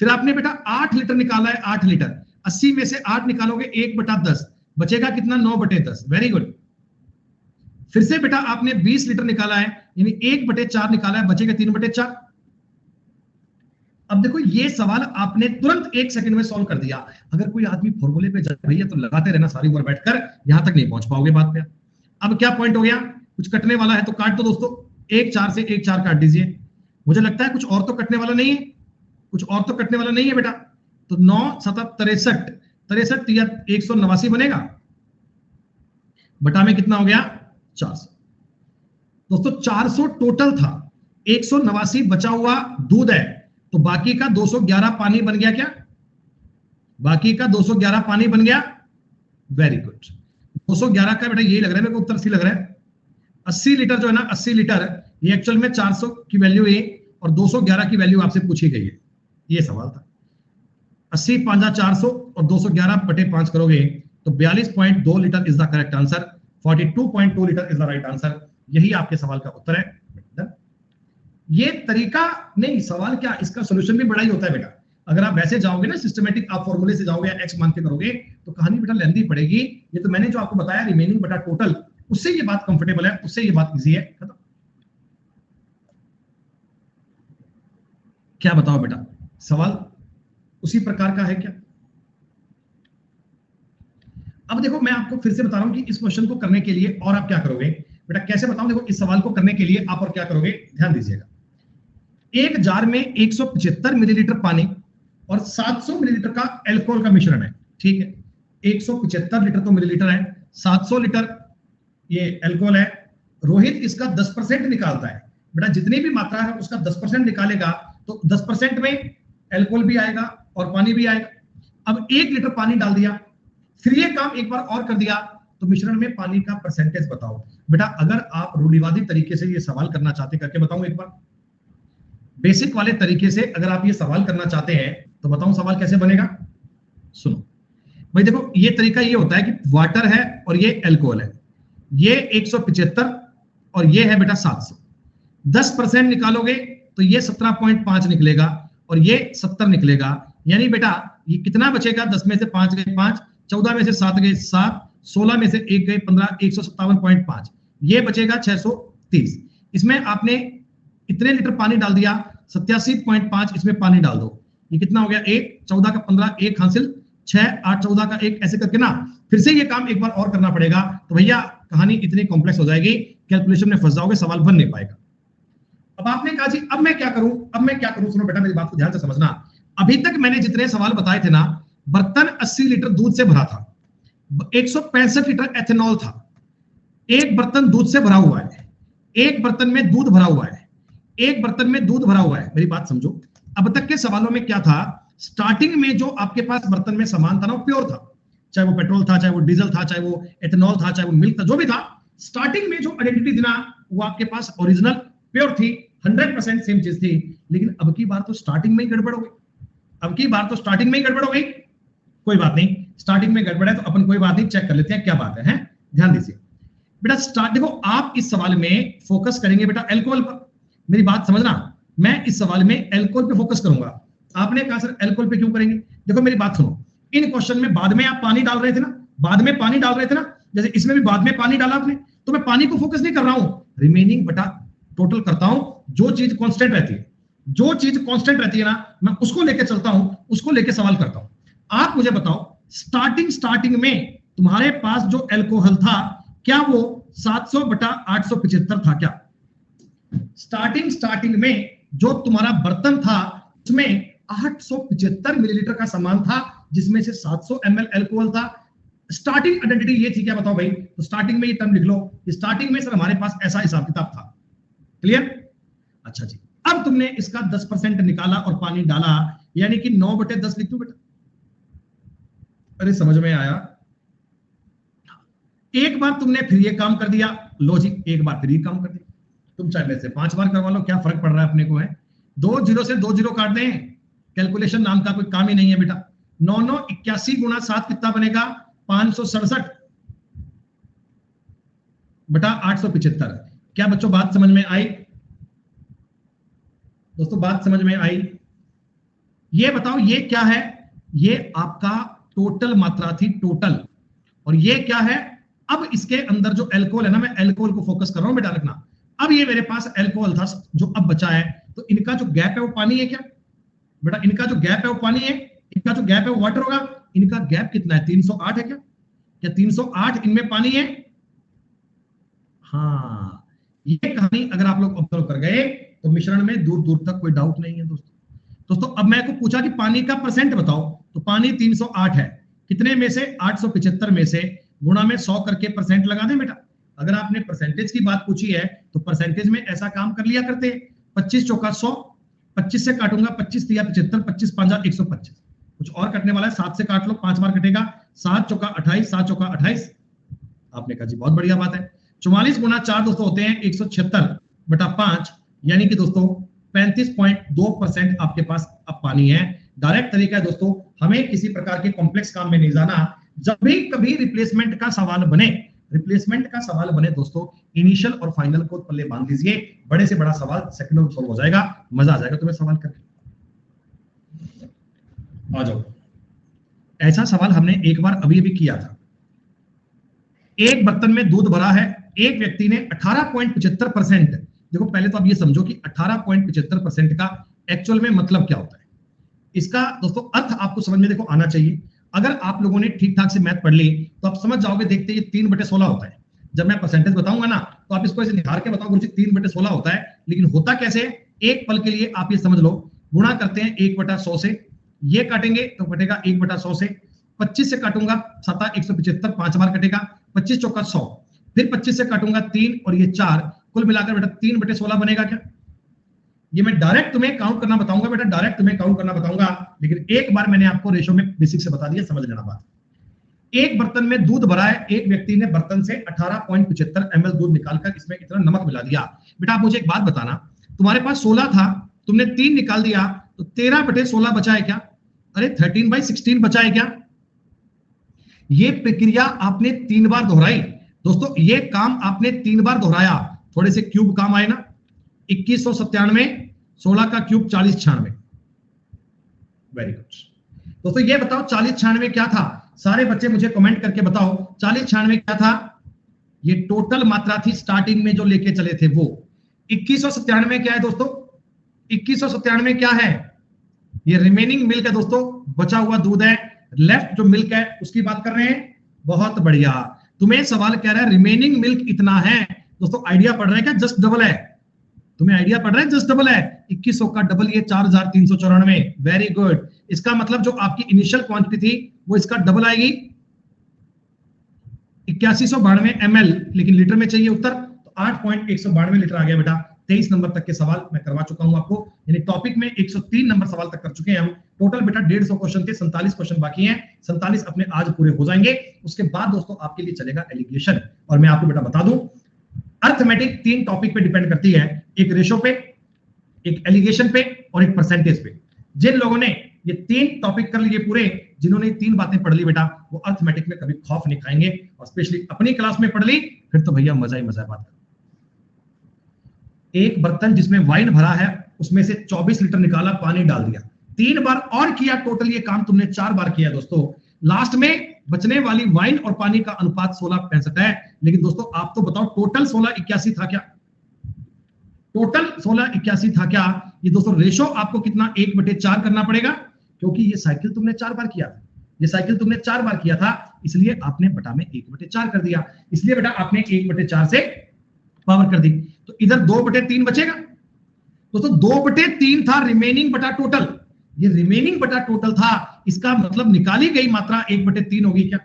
[SPEAKER 1] फिर आपने बेटा 8 लीटर निकाला है, 8 लीटर, 80 में से 8 निकालोगे 1/10, बचेगा कितना? 9/10। Very good. फिर से बेटा आपने 20 लीटर निकाला है, यानी 1/4 निकाला है, बचेगा 3/4। अब देखो ये सवाल आपने तुरंत 1 सेकंड में सॉल्व कर दिया। अगर कोई आदमी फॉर्मूले पे जा रही है तो लगाते रहना सारी उम्र बैठकर, यहां तक नहीं पहुंच पाओगे बात पे। अब क्या पॉइंट हो गया? कुछ कटने वाला है तो काट दो दोस्तों, 1 4 से 1 4 काट दीजिए। मुझे लगता है कुछ और तो कटने वाला नहीं है, कुछ और तो कटने वाला नहीं है बेटा। तो 9 7 63, 63 या 189 बनेगा, बटा में कितना हो गया? 400। दोस्तों 400 टोटल था, 189 बचा हुआ दूध है, तो बाकी का 211 पानी बन गया क्या? बाकी का 211 पानी बन गया। Very good. 211 का बेटा यही लग रहा है मेरे को, उत्तर सी लग रहा है। 80 लीटर जो है ना, 80 लीटर, ये एक्चुअल में 400 की वैल्यू है और 211 की वैल्यू आपसे पूछी गई है, ये सवाल था। 80 5 400 और 211/5 करोगे तो 42.2 litre is the correct answer 42.2 litre is the right answer. यही आपके सवाल का उत्तर है। ये तरीका नहीं, सवाल क्या, इसका सोल्यूशन भी बड़ा ही होता है बेटा। अगर आप वैसे जाओगे ना सिस्टमेटिक, आप फॉर्मूले से जाओगे या एक्स मान के करोगे तो कहानी बेटा लेंदी पड़ेगी। ये तो मैंने जो आपको बताया रिमेनिंग बटा टोटल, उससे ये बात कंफर्टेबल है, उससे ये बात इजी है। खत्म। क्या बताओ बेटा, सवाल उसी प्रकार का है क्या? अब देखो मैं आपको फिर से बता रहा हूं कि इस क्वेश्चन को करने के लिए और आप क्या करोगे बेटा, कैसे बताऊं। देखो इस सवाल को करने के लिए आप और क्या करोगे, ध्यान दीजिएगा। एक जार में 175 मिलीलीटर पानी और 700 मिलीलीटर का अल्कोहल का मिश्रण है, ठीक है। 175 लीटर तो मिलीलीटर है, 700 लीटर ये अल्कोहल है। रोहित इसका 10% निकालता है बेटा, जितनी भी मात्रा है उसका 10% निकालेगा तो 10% में अल्कोहल भी आएगा और पानी भी आएगा। अब 1 लीटर पानी डाल दिया, फिर ये काम एक बार और कर दिया, तो मिश्रण में पानी का परसेंटेज बताओ। बेटा अगर आप रूढ़िवादी तरीके से ये सवाल करना चाहते, करके बताऊं एक बार, बेसिक वाले तरीके से अगर आप ये सवाल करना चाहते हैं तो बताऊं सवाल कैसे बनेगा। सुनो भाई, देखो ये तरीका ये होता है कि वाटर है और ये अल्कोहल है, ये 175 और ये है बेटा 700। 10% निकालोगे तो ये 17.5 निकलेगा और ये 70 निकलेगा। यानी बेटा ये कितना बचेगा, 10 में से 5 गए 5, 14 में से 7 गए 7, 16 में से 1 गए 15, 157.5, ये बचेगा 630। इसमें आपने इतने लीटर पानी डाल दिया, 87.5 इसमें पानी डाल दो, ये कितना हो गया 1, 14 का 15, 1 हासिल, 6, 8, 14 का 1, ऐसे करके ना फिर से ये काम एक बार और करना पड़ेगा। तो भैया कहानी इतनी कॉम्प्लेक्स हो जाएगी, कैलकुलेशन में फंस जाओगे, सवाल बन नहीं पाएगा। अब आपने कहा जी अब मैं क्या करूं, सुनो बेटा मेरी बात को ध्यान से समझना। अभी तक मैंने जितने सवाल बताए थे ना, बर्तन 80 लीटर दूध से भरा था, 165 लीटर एथेनॉल था, एक बर्तन दूध से भरा हुआ है, एक बर्तन में दूध भरा हुआ है, एक बर्तन में दूध भरा हुआ है। मेरी बात समझो, अब तक के सवालों में क्या था, स्टार्टिंग में जो आपके पास बर्तन में सामान था ना वो प्योर था, चाहे वो पेट्रोल था, चाहे वो डीजल था, चाहे वो एथेनॉल था, चाहे वो मिल्क था, जो भी था, स्टार्टिंग में जो आइडेंटिटी थी ना वो आपके पास ओरिजिनल प्योर थी, 100% सेम चीज थी। लेकिन अब की बार तो स्टार्टिंग में ही गड़बड़ हो गई, अब की बार तो स्टार्टिंग में ही गड़बड़ हो गई। कोई बात नहीं, स्टार्टिंग में गड़बड़ है तो अपन कोई बात नहीं, चेक कर लेते हैं क्या बात है? ध्यान दीजिए बेटा, स्टार्ट देखो आप इस सवाल में फोकस करेंगे बेटा अल्कोहल पर। मेरी बात समझना, मैं इस सवाल में अल्कोहल पे फोकस करूंगा। आपने कहा सर अल्कोहल पे क्यों करेंगे? देखो मेरी बात सुनो, इन क्वेश्चन में बाद में आप पानी डाल रहे थे ना, बाद में पानी डाल रहे थे ना, जैसे इसमें भी बाद में पानी डाला आपने, तो मैं पानी को फोकस नहीं कर रहा हूं, रिमेनिंग बटा टोटल करता हूं। जो चीज कांस्टेंट रहती है, जो चीज कांस्टेंट रहती है ना, मैं उसको लेके चलता हूं, उसको लेके सवाल करता हूं। आप मुझे बताओ स्टार्टिंग में तुम्हारे पास जो अल्कोहल था क्या वो 700 बटा 875 था क्या? स्टार्टिंग में जो तुम्हारा बर्तन था उसमें 875 मिलीलीटर का सामान था, जिसमें से 700 ml अल्कोहल था। स्टार्टिंग आइडेंटिटी ये थी क्या, बताओ भाई? तो स्टार्टिंग में ये टर्म लिख लो, स्टार्टिंग में सर हमारे पास ऐसा हिसाब किताब था। क्लियर? अच्छा जी, अब तुमने इसका 10% निकाला और पानी डाला, यानी कि 9/10 लिख दो बेटा। अरे समझ में आया? एक बार तुमने फिर ये काम कर दिया, लो जी एक बार फिर ये काम कर दिया। तुम चाहे मेरे से 5 बार करवा लो, क्या फर्क पड़ रहा है अपने को? है 2 जीरो से 2 जीरो काट दें, कैलकुलेशन नाम का कोई काम ही नहीं है बेटा। 9 9 81 गुना 7 कितना बनेगा? 567 बटा 875। क्या बच्चों बात समझ में आई? दोस्तों बात समझ में आई? ये बताओ ये क्या है? ये आपका टोटल मात्रा थी, टोटल। और ये क्या है? अब इसके अंदर जो अल्कोहल है ना, मैं अल्कोहल को फोकस कर रहा हूं बेटा, रखना। अब ये मेरे पास अल्कोहल था जो अब बचा है, तो इनका जो गैप है वो पानी है क्या बेटा? इनका जो गैप है वो पानी है, इनका जो गैप है वो वाटर होगा। इनका गैप कितना है? 308 है क्या? क्या 308 इनमें पानी है? हाँ, ये कहानी अगर आप लोग ऑब्जर्व कर गए तो मिश्रण में दूर दूर तक कोई डाउट नहीं है दोस्तों। अब मैं को पूछा कि पानी का परसेंट बताओ, तो पानी 308 है, कितने में से? 875 में से, गुणा में 100 करके परसेंट लगा दें बेटा। अगर आपने परसेंटेज की बात पूछी है तो परसेंटेज में ऐसा काम कर लिया करते। 25 चौका 100, 25 से काटूंगा, 25 तिया 75, 25 पांजा 125। कुछ और कटने वाला है, 7 से काट लो, 5 बार कटेगा, 7 चौका 28, 7 चौका 28। आपने कहा जी बहुत बढ़िया बात है। 44 गुना 4 दोस्तों होते हैं 176 बटा 5, यानी कि दोस्तों 35.2% आपके पास अब पानी है। डायरेक्ट तरीका है दोस्तों, हमें किसी प्रकार के कॉम्प्लेक्स काम में नहीं जाना। जब भी कभी रिप्लेसमेंट का सवाल बने रिप्लेसमेंट का सवाल बने दोस्तों, इनिशियल और फाइनल को पल्ले बांध लीजिए, बड़े से बड़ा सवाल सेकंड में सॉल्व हो जाएगा, मजा आ जाएगा तुम्हें सवाल करके। आ जाओ, ऐसा सवाल हमने एक बार अभी अभी किया था। एक बर्तन में दूध भरा है, एक व्यक्ति ने 18.75%, देखो पहले तो आप ये समझो कि 18.75% का एक्चुअल में मतलब क्या होता है। इसका दोस्तों अर्थ आपको समझ में देखो आना चाहिए। अगर आप लोगों ने ठीक ठाक से मैथ पढ़ ली तो आप समझ जाओगे, देखते ये 3/16 होता है। जब मैं परसेंटेज बताऊंगा ना तो आप इसको ऐसे निहार के बताओ गुरुजी 3/16 होता है, लेकिन होता कैसे है एक पल के लिए आप ये समझ लो। गुणा करते हैं 1/100 से, ये काटेंगे तो कटेगा 1/100 से, 25 से काटूंगा 7 175, 5 बार कटेगा, 25 चौका 100, फिर 25 से काटूंगा 3 और ये 4, कुल मिलाकर बेटा 3/16 बनेगा क्या? ये मैं डायरेक्ट तुम्हें काउंट करना बताऊंगा बेटा, डायरेक्ट तुम्हें काउंट करना बताऊंगा, लेकिन एक बार मैंने आपको रेशो में बेसिक से बता दिया, समझ लेना बात। एक बर्तन में दूध भरा है, एक व्यक्ति ने बर्तन से 18.75 ml दूध निकालकर इसमें इतना नमक मिला दिया। बेटा आप मुझे एक बात बताना, तुम्हारे पास 16 था, तुमने 3 निकाल दिया तो 13/16 बचा है क्या? अरे 13/16 बचा है क्या? ये प्रक्रिया आपने 3 बार दोहराई दोस्तों, ये काम आपने 3 बार दोहराया। थोड़े से क्यूब काम आए ना, 2197, 16 का क्यूब 4096। वेरी गुड दोस्तों, ये बताओ 4096 क्या था? सारे बच्चे मुझे कमेंट करके बताओ 4096 क्या था? ये टोटल मात्रा थी स्टार्टिंग में जो लेके चले थे वो। 2197 क्या है दोस्तों? 2197 क्या है? ये रिमेनिंग मिल्क है दोस्तों, बचा हुआ दूध है। लेफ्ट जो मिल्क है उसकी बात कर रहे हैं, बहुत बढ़िया। तुम्हें सवाल कह रहा है रिमेनिंग मिल्क इतना है दोस्तों, आइडिया पढ़ रहे हैं क्या? जस्ट डबल है, तुम्हें आइडिया पड़ रहा है, जस्ट डबल है। 2100 का डबल ये 4394। वेरी गुड, इसका मतलब जो आपकी इनिशियल क्वांटिटी थी वो इसका डबल आएगी, 8192 ml, लेकिन लीटर में चाहिए उत्तर, तो 8.192 लीटर आ गया बेटा। 23 नंबर तक के सवाल मैं करवा चुका हूं आपको, यानी टॉपिक में 103 नंबर सवाल तक कर चुके हैं हम। टोटल बेटा 150 क्वेश्चन थे, 47 क्वेश्चन बाकी हैं, 47 अपने आज पूरे हो जाएंगे। उसके बाद दोस्तों आपके लिए चलेगा एलिगेशन, और मैं आपको बेटा बता दूं अर्थमेटिक 3 टॉपिक पे डिपेंड करती है, एक रेशो पे, एक एलिगेशन पे और एक परसेंटेज पे। जिन लोगों ने ये 3 टॉपिक कर लिए पूरे, जिन्होंने 3 बातें पढ़ ली बेटा, वो अर्थमेटिक में कभी खौफ नहीं खाएंगे, और स्पेशली अपनी क्लास में पढ़ ली फिर तो भैया मजा ही मजा है। बात करो, एक बर्तन जिसमें वाइन भरा है उसमें से 24 लीटर निकाला, पानी डाल दिया, 3 बार और किया, टोटल ये काम तुमने 4 बार किया दोस्तों। लास्ट में बचने वाली वाइन और पानी का अनुपात 16:65 है। लेकिन दोस्तों आप तो बताओ टोटल 16:81 था क्या? टोटल 16:81 था क्या? ये दोस्तों रेशो आपको कितना 1/4 करना पड़ेगा, क्योंकि ये साइकिल तुमने 4 बार किया था, ये साइकिल तुमने 4 बार किया था, इसलिए आपने बटा में 1/4 कर दिया, इसलिए बेटा आपने 1/4 से पावर कर दी, तो इधर 2/3 बचेगा दोस्तों। 2/3 था रिमेनिंग बटा टोटल, ये रिमेनिंग बटा टोटल था, इसका मतलब निकाली गई मात्रा 1/3 होगी क्या?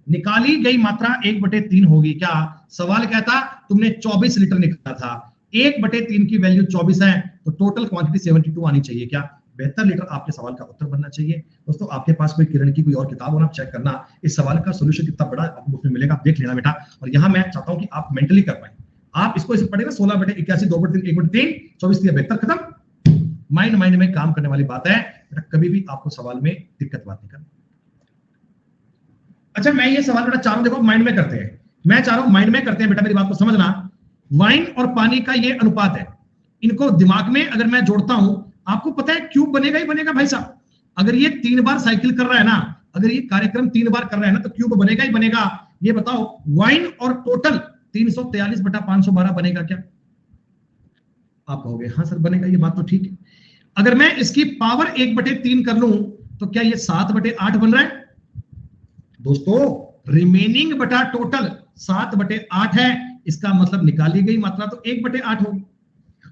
[SPEAKER 1] निकाली गई मात्रा 1/3 होगी क्या? सवाल कहता तुमने 24 लीटर निकाला था, 1/3 की वैल्यू 24 है, तो टोटल क्वांटिटी 72 आनी चाहिए क्या? 72 लीटर आपके सवाल का उत्तर बनना चाहिए। दोस्तों आपके पास कोई किरण की कोई और किताब हो ना, चेक करना इस सवाल का सोल्यूशन कितना बड़ा आपको उसमें मिलेगा, आप देख लेना बेटा। और यहाँ मैं चाहता हूं कि आप मेंटली कर पाए, आप इसको ऐसे पढ़ेगा 16/81, 2/3, 1/3, 24 72 खत्म। माइंड में काम करने वाली बात है बेटा, कभी भी आपको सवाल में दिक्कत बात नहीं करनी। अच्छा मैं ये सवाल बेटा चाह रहा हूं, देखो माइंड में करते हैं, मैं चाह रहा हूं माइंड में करते हैं बेटा, मेरी बात को समझना। वाइन और पानी का ये अनुपात है, इनको दिमाग में अगर मैं जोड़ता हूं, आपको पता है क्यूब बनेगा ही बनेगा भाई साहब। अगर ये 3 बार साइकिल कर रहा है ना, अगर ये कार्यक्रम 3 बार कर रहा है ना, तो क्यूब बनेगा ही बनेगा। ये बताओ वाइन और टोटल 343/512 बनेगा क्या? आप कहोगे हाँ सर बनेगा, ये बात तो ठीक है। अगर मैं इसकी पावर 1/3 कर लूं तो क्या ये 7/8 बन रहा है? दोस्तों रिमेनिंग बटा टोटल 7/8 है, इसका मतलब निकाली गई मात्रा तो 1/8 होगी,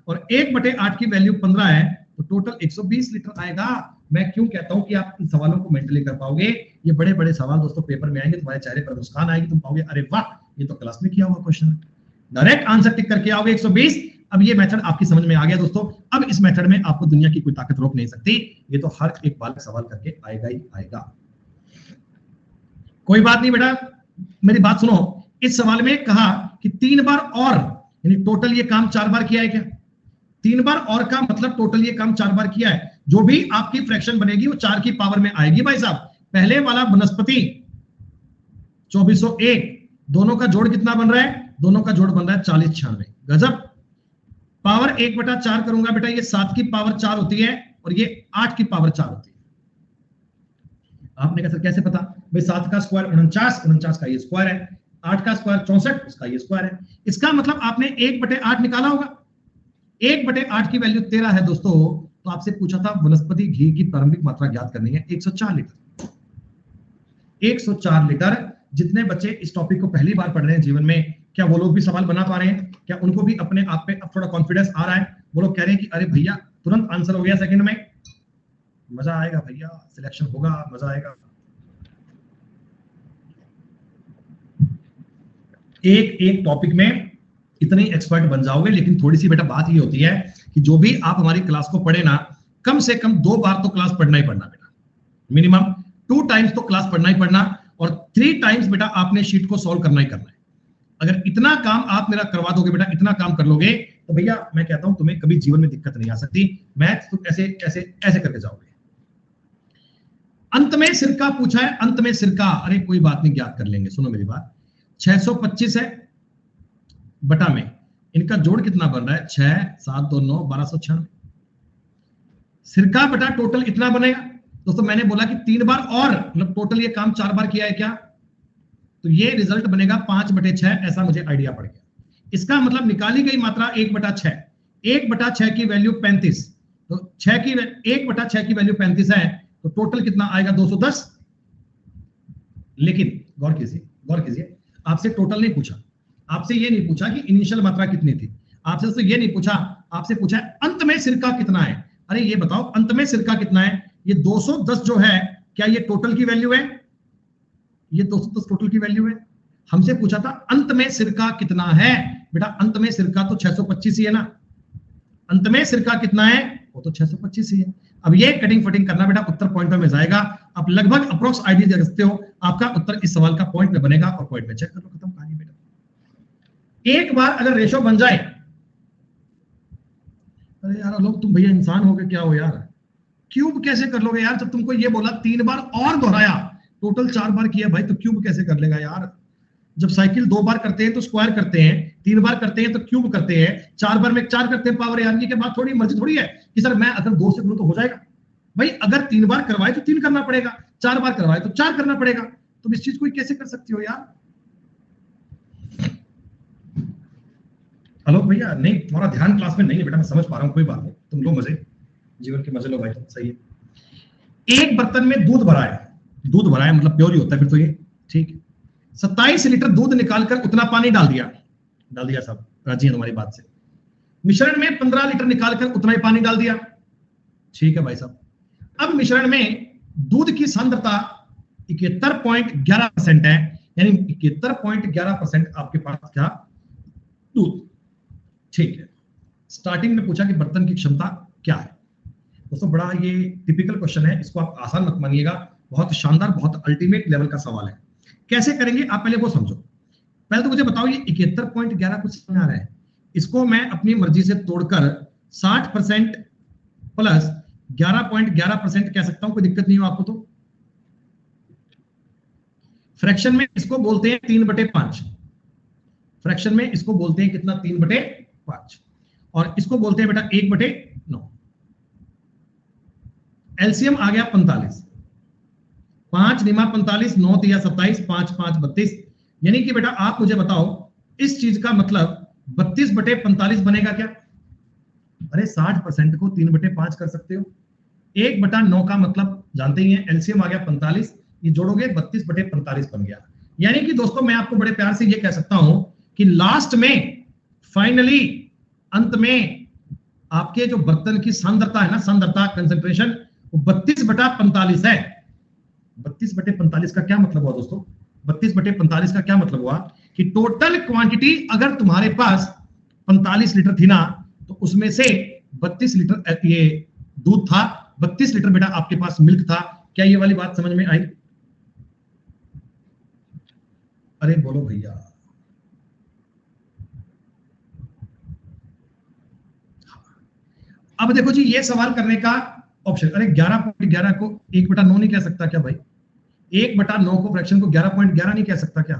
[SPEAKER 1] और 1/8 की वैल्यू 15 है, तो टोटल 120 लीटर आएगा। मैं क्यों कहता हूं कि आप इन सवालों को मेंटली कर पाओगे? ये बड़े बड़े सवाल दोस्तों पेपर में आएंगे, तुम्हारे चेहरे पर मुस्कान आएगी, तुम पाओगे अरे वाह ये तो क्लास में किया हुआ क्वेश्चन है, डायरेक्ट आंसर टिक करके आओगे 120। अब ये मेथड आपकी समझ में आ गया दोस्तों, अब इस मेथड में आपको दुनिया की कोई ताकत रोक नहीं सकती, ये तो हर एक बालक सवाल करके आएगा ही आएगा। कोई बात नहीं बेटा, मेरी बात सुनो, इस सवाल में कहा कि 3 बार और, यानी टोटल ये काम 4 बार किया है क्या? 3 बार और का मतलब टोटल ये काम 4 बार किया है। जो भी आपकी फ्रैक्शन बनेगी वो 4 की पावर में आएगी भाई साहब। पहले वाला वनस्पति 2401, दोनों का जोड़ कितना बन रहा है? दोनों का जोड़ बन रहा है 4096। गजब। पावर 1/4 करूंगा बेटा, ये 7 की पावर 4 होती है और ये 8 की पावर 4 होती है। आपने कहा सर कैसे पता? भाई 7 का स्क्वायर 49, 49 का ये स्क्वायर है, 8 का स्क्वायर 64, उसका ये स्क्वायर है। इसका मतलब आपने 1/8 निकाला होगा। 1/8 की वैल्यू 13 है दोस्तों। तो आपसे पूछा था वनस्पति घी की प्रारंभिक मात्रा ज्ञात करनी है, 104 लीटर। 104 लीटर। जितने बच्चे इस टॉपिक को पहली बार पढ़ रहे हैं जीवन में, क्या वो लोग भी सवाल बना पा रहे हैं? क्या उनको भी अपने आप पे अब थोड़ा कॉन्फिडेंस आ रहा है? वो लोग कह रहे हैं कि अरे भैया तुरंत आंसर हो गया सेकंड में, मजा आएगा भैया, सिलेक्शन होगा, मजा आएगा। एक एक टॉपिक में इतने एक्सपर्ट बन जाओगे, लेकिन थोड़ी सी बेटा बात ये होती है कि जो भी आप हमारी क्लास को पढ़े ना, कम से कम 2 बार तो क्लास पढ़ना ही पढ़ना बेटा, मिनिमम 2 टाइम्स तो क्लास पढ़ना ही पढ़ना, और 3 टाइम्स बेटा आपने शीट को सॉल्व करना ही करना है। अगर इतना काम आप मेरा करवा दोगे बेटा, इतना काम कर लोगे, तो भैया मैं कहता हूं तुम्हें कभी जीवन में दिक्कत नहीं आ सकती। मैथ्स तुम ऐसे ऐसे ऐसे करके जाओगे। अंत में सिरका पूछा है, अंत में सिरका, अरे कोई बात नहीं, ज्ञात कर लेंगे। सुनो मेरी बात, 625 है बटा में इनका जोड़ कितना बन रहा है? 6 7 2 9 1296। सिरका बटा टोटल इतना बनेगा दोस्तों। मैंने बोला कि 3 बार और, मतलब टोटल ये काम 4 बार किया है क्या, तो ये रिजल्ट बनेगा 5/6। ऐसा मुझे आइडिया पड़ गया। इसका मतलब निकाली गई मात्रा 1/6, 1/6 की वैल्यू 35, तो 6 की 1/6 की वैल्यू 35 है, तो टोटल कितना आएगा? 210। लेकिन गौर कीजिए, गौर कीजिए, आपसे टोटल नहीं पूछा, आपसे ये नहीं पूछा कि इनिशियल मात्रा कितनी थी, आपसे तो ये नहीं पूछा, आपसे पूछा है अंत में सिरका कितना है। अरे ये बताओ अंत में सिरका कितना है? ये 210 जो है, क्या ये टोटल की वैल्यू है? ये 210 टोटल की वैल्यू है। हमसे पूछा था अंत में सिरका कितना है। बेटा अंत में सिरका तो 625 ही है ना, अंत में सिरका कितना है? वो तो 625 ही है। अब ये कटिंग फटिंग करना बेटा उत्तर पॉइंट में जाएगा। आप लगभग अप्रोक्स आइडिया दे सकते हो, आपका उत्तर इस सवाल का पॉइंट में बनेगा, और पॉइंट में चेक कर लो, खत्म कहानी बेटा। एक बार अगर रेशो बन जाए, अरे यार लोग तुम भैया इंसान हो गए क्या हो यार, क्यूब कैसे कर लोगे यार? जब तुमको ये बोला 3 बार और दोहराया, टोटल 4 बार किया भाई, तो क्यूब कैसे कर लेगा यार? जब साइकिल 2 बार करते हैं तो स्क्वायर करते हैं, 3 बार करते हैं तो क्यूब करते हैं, 4 बार में 4 करते हैं पावर। यार ये के बाद थोड़ी मर्जी थोड़ी है कि सर मैं अगर 2 से करूं तो हो जाएगा। भाई अगर 3 बार करवाए तो 3 करना पड़ेगा, 4 बार करवाए तो 4 करना पड़ेगा। तुम इस चीज को कैसे कर सकती हो यार? हेलो भैया, नहीं तुम्हारा ध्यान क्लास में नहीं है बेटा, मैं समझ पा रहा हूँ, कोई बात नहीं, तुम लो मजे, जीवन के मजे लो भाई, सही है। एक बर्तन में दूध भरा है, दूध भरा है मतलब प्योर ही होता है फिर तो ये, ठीक है। 27 लीटर दूध निकालकर उतना पानी डाल दिया साहब, राजी है हमारी बात से। मिश्रण में 15 लीटर निकालकर उतना ही पानी डाल दिया, ठीक है भाई साहब। अब मिश्रण में दूध की सांद्रता 71.11% है, यानी 71.11% आपके पास क्या? दूध, ठीक है। स्टार्टिंग में पूछा कि बर्तन की क्षमता क्या है। दोस्तों बड़ा ये टिपिकल क्वेश्चन है, इसको आप आसान मत मानिएगा, बहुत शानदार, बहुत अल्टीमेट लेवल का सवाल है। कैसे करेंगे आप पहले वो समझो। पहले तो मुझे बताओ ये 71.11 कुछ समझ आ रहा है? इसको मैं अपनी मर्जी से तोड़कर 60% प्लस 11.11% कह सकता हूं, कोई दिक्कत नहीं हो आपको तो। फ्रैक्शन में इसको बोलते हैं 3/5, फ्रैक्शन में इसको बोलते हैं कितना? 3/5, और इसको बोलते हैं बेटा 1/9। एलसीएम आ गया 45, 5 निमा 45, 9 तिया 27, 5 5 32, यानी कि बेटा आप मुझे बताओ इस चीज का मतलब 32/45 बनेगा क्या? अरे 60% को 3/5 कर सकते हो। 1/9 का मतलब जानते ही हैं, एलसीएम आ गया 45, ये जोड़ोगे 32/45 बन गया। यानी कि दोस्तों मैं आपको बड़े प्यार से ये कह सकता हूं कि लास्ट में फाइनली अंत में आपके जो बर्तन की सांद्रता है ना, सांद्रता कंसंट्रेशन, वो 32/45 है। 32/45 का क्या मतलब हुआ दोस्तों? 32/45 का क्या मतलब हुआ कि टोटल क्वांटिटी अगर तुम्हारे पास 45 लीटर थी ना, तो उसमें से 32 लीटर ये दूध था, 32 लीटर बेटा आपके पास मिल्क था। क्या ये वाली बात समझ में आई? अरे बोलो भैया। अब देखो जी, ये सवाल करने का ऑप्शन, अरे 11.11 को 1/9 नहीं कह सकता क्या भाई? 1/9 को फ्रैक्शन को 11.11 नहीं कह सकता क्या?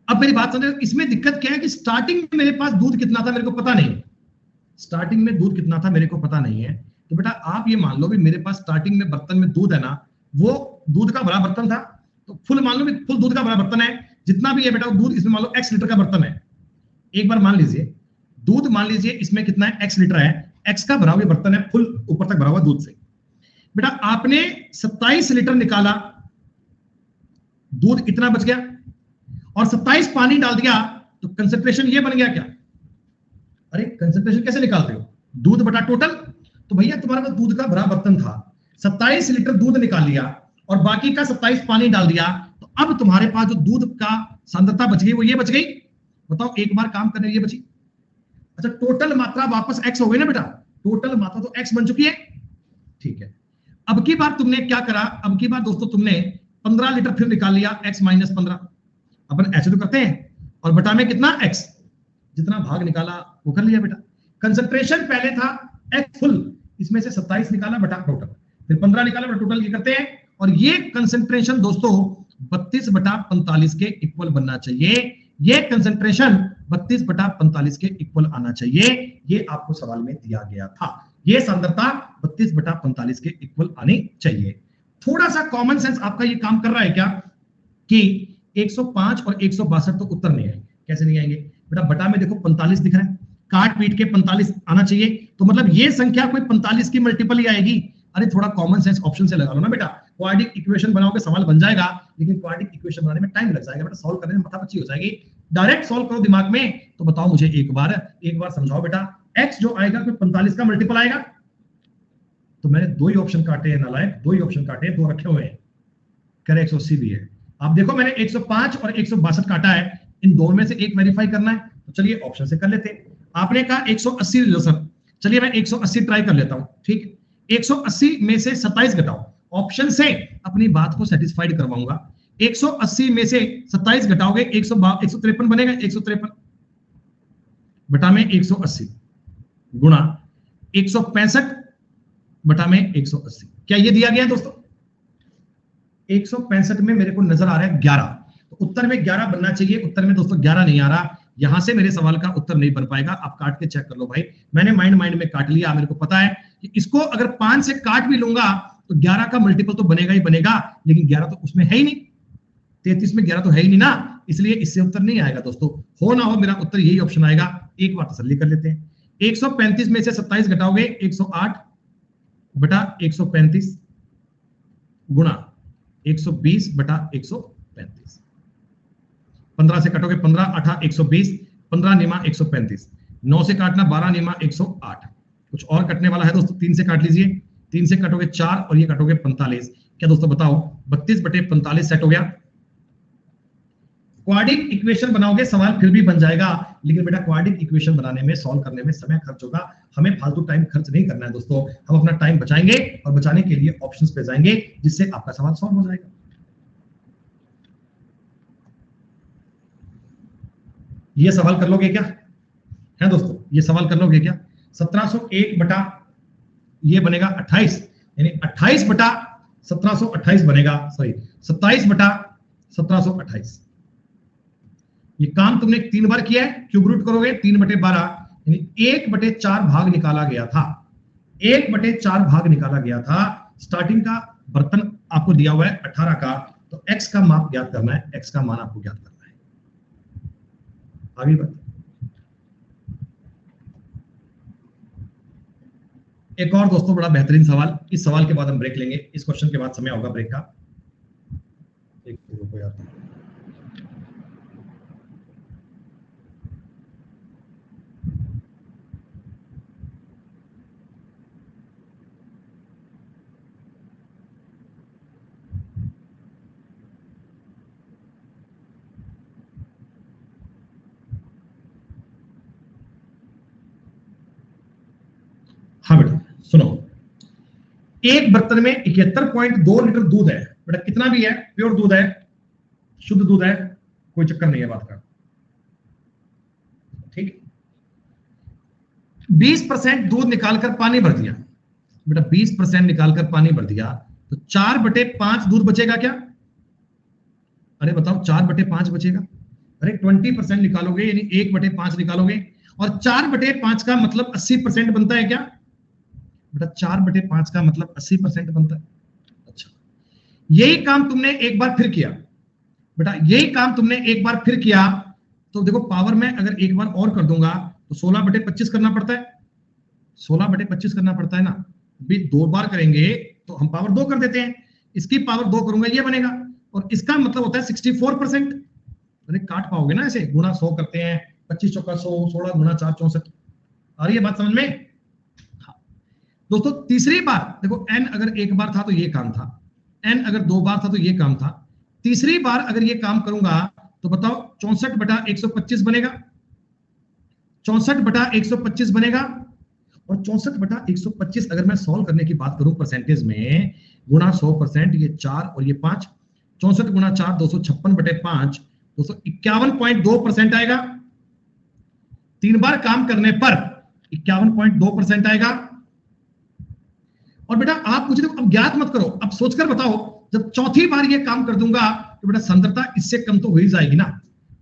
[SPEAKER 1] अब मेरी बात समझे, इसमें दिक्कत क्या है कि स्टार्टिंग में मेरे पास दूध कितना था मेरे को पता नहीं, स्टार्टिंग में दूध कितना था मेरे को पता नहीं है। तो बेटा आप ये मान लो भी मेरे पास स्टार्टिंग में बर्तन में दूध है ना, वो दूध का बड़ा बर्तन था, तो फुल मान लो भी फुल दूध का बड़ा बर्तन है, जितना भी है बेटा दूध इसमें मान लो x लीटर का बर्तन है। एक बार मान लीजिए दूध, मान लीजिए इसमें कितना है, x लीटर है, x का भरा हुआ बर्तन है फुल ऊपर तक भरा हुआ दूध से। बेटा आपने 27 लीटर निकाला, दूध इतना बच गया, और 27 पानी डाल दिया, तो कंसंट्रेशन ये बन गया क्या? अरे कंसंट्रेशन कैसे निकालते हो, दूध बटा टोटल। तो भैया तुम्हारे पास दूध का भरा बर्तन था, 27 लीटर दूध निकाल लिया और बाकी का 27 पानी डाल दिया, तो अब तुम्हारे पास जो दूध का सांद्रता बच गई वो ये बच गई। बताओ एक बार काम करने ये बची। अच्छा टोटल मात्रा वापस x हो गई ना बेटा, टोटल मात्रा तो x बन चुकी है, ठीक है। अब की बार तुमने क्या करा, अब की बार दोस्तों तुमने 15 लीटर फिर निकाल लिया, x माइनस 15, अपन ऐसे तो करते हैं, और बटा में कितना x, जितना भाग निकाला वो कर लिया बेटा। कंसंट्रेशन पहले था x फुल, इसमें से 27 निकाला बटा टोटल, फिर 15 निकाला बटा टोटल, ये करते हैं। और ये कंसंट्रेशन दोस्तों 32 बटा 45 के इक्वल बनना चाहिए, ये कंसंट्रेशन 32 बटा 45 के इक्वल आना चाहिए, ये आपको सवाल में दिया गया था। ये सांद्रता 32 बटा 45 के इक्वल आनी चाहिए। थोड़ा सा कॉमन सेंस आपका ये काम कर रहा है क्या कि 105 और 162 तो उत्तर नहीं आएंगे। कैसे नहीं आएंगे बेटा, बटा में देखो 45 दिख रहा है, काट पीट के 45 आना चाहिए, तो मतलब ये संख्या कोई 45 की मल्टीपल ही आएगी। अरे थोड़ा कॉमन सेंस ऑप्शन से लगा लो ना बेटा, क्वाड्रेटिक इक्वेशन बनाओगे सवाल बन जाएगा, लेकिन क्वाड्रेटिक इक्वेशन बनाने में टाइम लग जाएगा बेटा, सॉल्व करने में माथापच्ची हो जाएगी। डायरेक्ट सॉल्व करो दिमाग में। तो बताओ मुझे एक बार समझाओ बेटा, x जो आएगा कोई 45 का मल्टीपल आएगा? तो मैंने दो ही ऑप्शन काटे हैं नालायक, दो ही ऑप्शन काटे हैं, दो रखे हुए हैं, कह रहे 180 भी है। आप देखो मैंने 105 और 162 काटा है, इन दोनों में से एक वेरीफाई करना है, तो चलिए ऑप्शन से कर लेते हैं। आपने कहा 180 लो सर, चलिए मैं 180 ट्राई कर लेता हूं, ठीक है। 180 में से 27 घटाओ, ऑप्शन से अपनी बात को सेटिस्फाइड करवाऊंगा। 180 में से 27 घटाओगे 153 बनेगा, 153 बटा में 180 गुणा 165 बटा में 180, क्या ये दिया गया दोस्तों? 165 में मेरे को नजर आ रहा है 11, तो उत्तर में 11 बनना चाहिए, उत्तर में दोस्तों 11 नहीं आ रहा, यहां से मेरे सवाल का उत्तर नहीं बन पाएगा। आप काट के चेक कर लो भाई, मैंने माइंड में काट लिया, मेरे को पता है कि इसको अगर 5 से काट भी लूंगा तो 11 का मल्टीपल तो बनेगा ही बनेगा, लेकिन 11 तो उसमें है ही नहीं, 33 में 11 तो है ही नहीं ना, इसलिए इससे उत्तर नहीं आएगा दोस्तों। हो ना हो मेरा उत्तर यही ऑप्शन आएगा। एक बार तसल्ली कर लेते हैं, 135 में से 27 घटाओगे 108 बटा 135 गुणा 120 बटा 135, 15 से कटोगे 15 8 120, 15 निमा 135, 9 से काटना 12 निमा 108, कुछ और कटने वाला है दोस्तों, 3 से काट लीजिए, 3 से कटोगे 4 और ये कटोगे 45, क्या दोस्तों बताओ 32 बटे 45 सेट हो गया। क्वाड्रेटिक इक्वेशन बनाओगे सवाल फिर भी बन जाएगा, लेकिन बेटा क्वाड्रेटिक इक्वेशन बनाने में सॉल्व करने में समय खर्च होगा, हमें फालतू टाइम खर्च नहीं करना है दोस्तों, हम अपना टाइम बचाएंगे और बचाने के लिए ऑप्शंस पे जाएंगे, जिससे आपका सवाल सॉल्व हो जाएगा। ये सवाल कर लोगे क्या है दोस्तों, ये सवाल कर लोगे क्या? 1701 बटा ये बनेगा 28, यानी 28 बटा 1728 बनेगा, सॉरी 27 बटा 1728। ये काम तुमने 3 बार किया है, क्यूब रूट करोगे 3 बटे 12, यानी 1 बटे 4 भाग निकाला गया था, 1 बटे 4 भाग निकाला गया था। स्टार्टिंग का बर्तन आपको दिया हुआ है 18 का, तो x का माप ज्ञात करना है, x का मान आपको ज्ञात करना है। आगे बात, एक और दोस्तों बड़ा बेहतरीन सवाल, इस सवाल के बाद हम ब्रेक लेंगे, इस क्वेश्चन के बाद समय होगा ब्रेक का। एक रुको यार, हाँ बेटा सुनो, एक बर्तन में 71.2 लीटर दूध है बेटा, कितना भी है प्योर दूध है, शुद्ध दूध है, कोई चक्कर नहीं है बात का, ठीक। 20% दूध निकालकर पानी भर दिया बेटा, 20% निकालकर पानी भर दिया, तो 4/5 दूध बचेगा क्या? अरे बताओ 4/5 बचेगा, अरे 20% निकालोगे यानी 1/5 निकालोगे, और 4/5 का मतलब 80% बनता है क्या बेटा? 4/5 का मतलब 80% बनता है। अच्छा, यही काम तुमने एक बार फिर किया बेटा, यही काम तुमने एक बार फिर किया, तो देखो पावर में अगर एक बार और कर दूंगा तो 16/25 करना पड़ता है, 16/25 करना पड़ता है ना। भी 2 बार करेंगे तो हम पावर 2 कर देते हैं, इसकी पावर 2 करूंगा ये बनेगा, और इसका मतलब होता है 64%। अरे काट पाओगे ना ऐसे, गुना 100 करते हैं, 25 चौका 100, 16 गुना 4 64। आ रही है बात समझ में? हाँ। दोस्तों तीसरी बार देखो, n अगर एक बार था तो ये काम था, n अगर 2 बार था तो ये काम था, तीसरी बार अगर ये काम करूंगा तो बताओ 64/125 बनेगा, 64/125 बनेगा। और 64/125 अगर मैं सॉल्व करने की बात करूं परसेंटेज में, गुना 100%, ये 4 और ये 5, 64 गुना 4 256/5, 251.2% आएगा। 3 बार काम करने पर 51.2% आएगा। और बेटा आप मुझे अब ज्ञात मत करो, अब सोचकर बताओ, जब चौथी बार ये काम कर दूंगा तो बेटा सांद्रता इससे कम तो हो ही जाएगी ना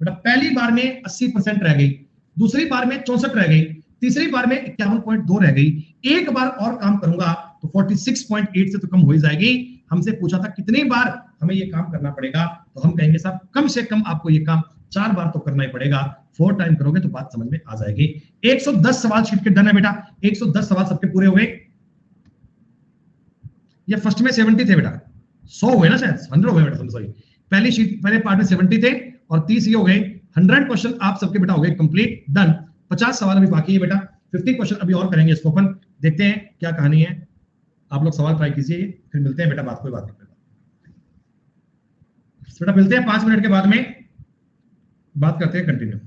[SPEAKER 1] बेटा। पहली बार में 80% रह गई, दूसरी बार में 64 रह गई, तीसरी बार में 51.2 रह गई, एक बार और काम करूंगा तो 46.8 से तो कम हो ही जाएगी। हमसे पूछा था कितनी बार हमें ये काम करना पड़ेगा, तो हम कहेंगे साहब कम से कम आपको ये काम 4 बार तो करना ही पड़ेगा। 4 टाइम करोगे तो बात समझ में आ जाएगी। 110 सवाल शीट के डन है बेटा, 110 सवाल सबके पूरे हो गए। ये फर्स्ट में 70 थे बेटा, 100 हुए ना शायद, 100 हो गए बेटा, सॉरी। पहली शीट पहले पार्ट में 70 थे और 30 ये हो गए। 100 क्वेश्चन आप सबके बेटा हो गए कंप्लीट, डन। 50 सवाल अभी बाकी है बेटा, 50 क्वेश्चन अभी और करेंगे इसको अपन, देखते हैं क्या कहानी है। आप लोग सवाल ट्राई कीजिए, फिर मिलते हैं बेटा, बात कोई बात नहीं बेटा, मिलते हैं 5 मिनट के बाद में, बात करते हैं कंटिन्यू।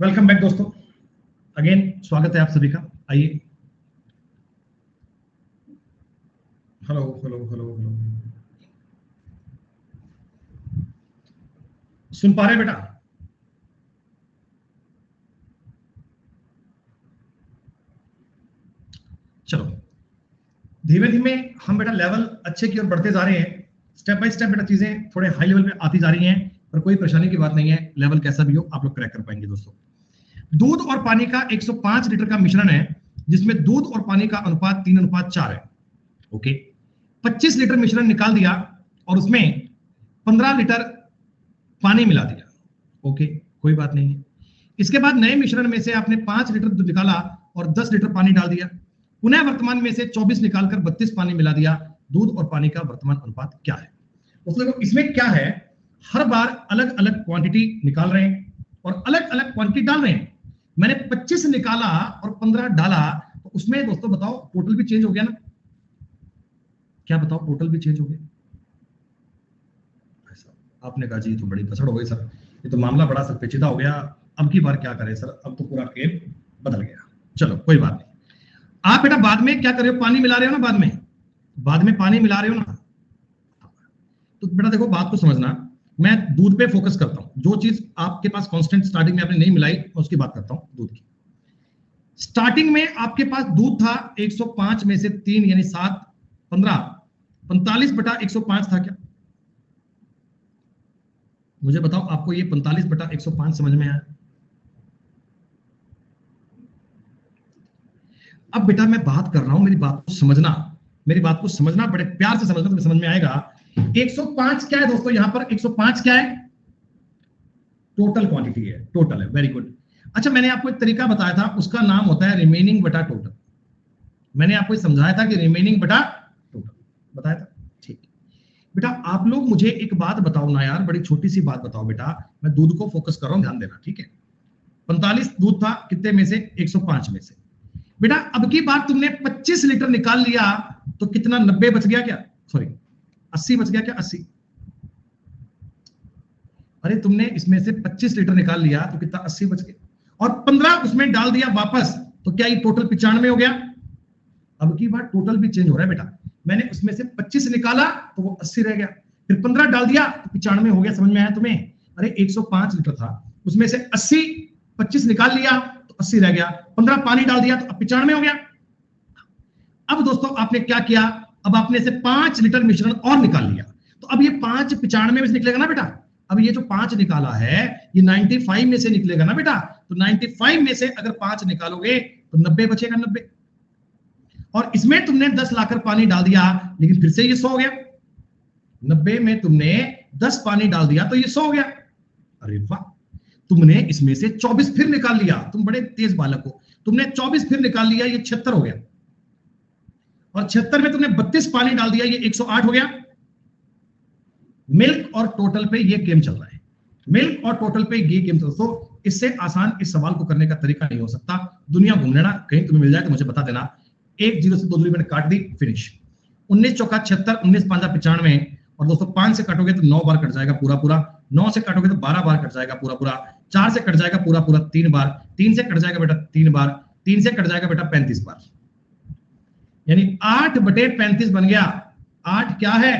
[SPEAKER 1] वेलकम बैक दोस्तों, अगेन स्वागत है आप सभी का। आइए, हेलो हेलो हेलो हेलो, सुन पा रहे बेटा? चलो धीमे धीमे हम बेटा लेवल अच्छे की ओर बढ़ते जा रहे हैं, स्टेप बाय स्टेप बेटा चीजें थोड़े हाई लेवल पे आती जा रही हैं। पर कोई परेशानी की बात नहीं है, लेवल कैसा भी हो आप लोग क्रैक कर पाएंगे दोस्तों। दूध और पानी का 105 लीटर का मिश्रण है जिसमें दूध और पानी का अनुपात 3:4 है। ओके, 25 लीटर मिश्रण निकाल दिया और उसमें 15 लीटर पानी मिला दिया। ओके, कोई बात नहीं है। इसके बाद नए मिश्रण में से आपने 5 लीटर दूध निकाला और 10 लीटर पानी डाल दिया। पुनः वर्तमान में से 24 निकालकर 32 पानी मिला दिया। दूध और पानी का वर्तमान अनुपात क्या है? मतलब इसमें क्या है, हर बार अलग अलग क्वांटिटी निकाल रहे हैं और अलग अलग क्वांटिटी डाल रहे हैं। मैंने 25 निकाला और 15 डाला, तो उसमें दोस्तों बताओ टोटल भी चेंज हो गया ना? क्या बताओ, टोटल भी चेंज हो गया? आपने कहा जी तो बड़ी पसड़ हो गई सर, ये तो मामला बड़ा सर पेचीदा हो गया, अब की बार क्या करें सर, अब तो पूरा गेम बदल गया। चलो कोई बात नहीं। आप बेटा बाद में क्या कर रहे हो, पानी मिला रहे हो ना, बाद में पानी मिला रहे हो ना। तो बेटा देखो बात को समझना, मैं दूध पे फोकस करता हूं। जो चीज आपके पास कांस्टेंट स्टार्टिंग में आपने नहीं मिलाई उसकी बात करता हूं। दूध की स्टार्टिंग में आपके पास दूध था 105 में से 3 यानी 7 15 45/105 था क्या? मुझे बताओ आपको ये 45/105 समझ में आया? अब बेटा मैं बात कर रहा हूं, मेरी बात को समझना, मेरी बात को समझना, बड़े प्यार से समझना, तुम्हें समझ में आएगा। 105 क्या है दोस्तों, यहां पर 105 क्या है? टोटल क्वांटिटी है, टोटल है। Very good. अच्छा, मैंने आपको एक तरीका बताया था, उसका नाम होता है रिमेनिंग बटा टोटल। मैंने आपको समझाया था कि रिमेनिंग बटा टोटल बताया था। ठीक बेटा, आप लोग मुझे एक बात बताओ ना यार, बड़ी छोटी सी बात बताओ बेटा, मैं दूध को फोकस कर रहा हूं, ध्यान देना, ठीक है? 45 दूध था, कितने में से? 105 में से। बेटा अब की बार तुमने 25 लीटर निकाल लिया तो कितना, 90 बच गया क्या? सॉरी 80 बच गया क्या? 80। अरे तुमने इसमें से 25 लीटर निकाल लिया तो कितना, 80 बच गया, और 15 उसमें डाल दिया वापस, तो क्या ये टोटल 95 हो गया? अब की बार टोटल भी चेंज हो रहा है बेटा, मैंने उसमें से 25 निकाला तो वो 80 रह गया, फिर 15 डाल दिया तो 95 हो गया। समझ में आया तुम्हें? अरे 105 लीटर था, उसमें से 80 25 निकाल लिया तो 80 रह गया, 15 पानी डाल दिया तो अब 95 हो गया। अब दोस्तों आपने क्या किया, अब आपने से 5 लीटर मिश्रण और निकाल लिया, तो अब ये 5 95 में से निकलेगा ना बेटा। अब ये जो 5 निकाला है ये 95 में से निकलेगा ना बेटा, तो 95 में से अगर 5 निकालोगे तो 90 बचेगा, 90। और इसमें तुमने 10 लाकर पानी डाल दिया, लेकिन फिर से ये 100 हो गया। 90 में तुमने 10 पानी डाल दिया तो ये 100 हो गया। अरे वाह, तुमने इसमें से 24 फिर निकाल लिया, तुम बड़े तेज बालक हो, तुमने 24 फिर निकाल लिया, ये 76 हो गया। और 76 में तुमने 32 पानी डाल दिया, ये 108 हो गया। मिल्क और टोटल पे ये गेम चल रहा है, मिल्क और टोटल पे ये गेम चल रहा है। तो इससे आसान इस सवाल को करने का तरीका नहीं हो सकता। दुनिया घूम लेना, कहीं तुम्हें मिल जाए तो मुझे बता देना। 1 0 से 2 दूरी मैंने काट दी, फिनिश। 19 चौका 76, 19 5 95, और दोस्तों 5 से काटोगे तो 9 बार कट जाएगा पूरा पूरा, 9 से काटोगे तो 12 बार कट जाएगा पूरा पूरा, 4 से कट जाएगा पूरा पूरा 3 बार, 3 से कट जाएगा बेटा 3 बार, 3 से कट जाएगा बेटा 35 बार, यानी 8/35 बन गया। 8 क्या है?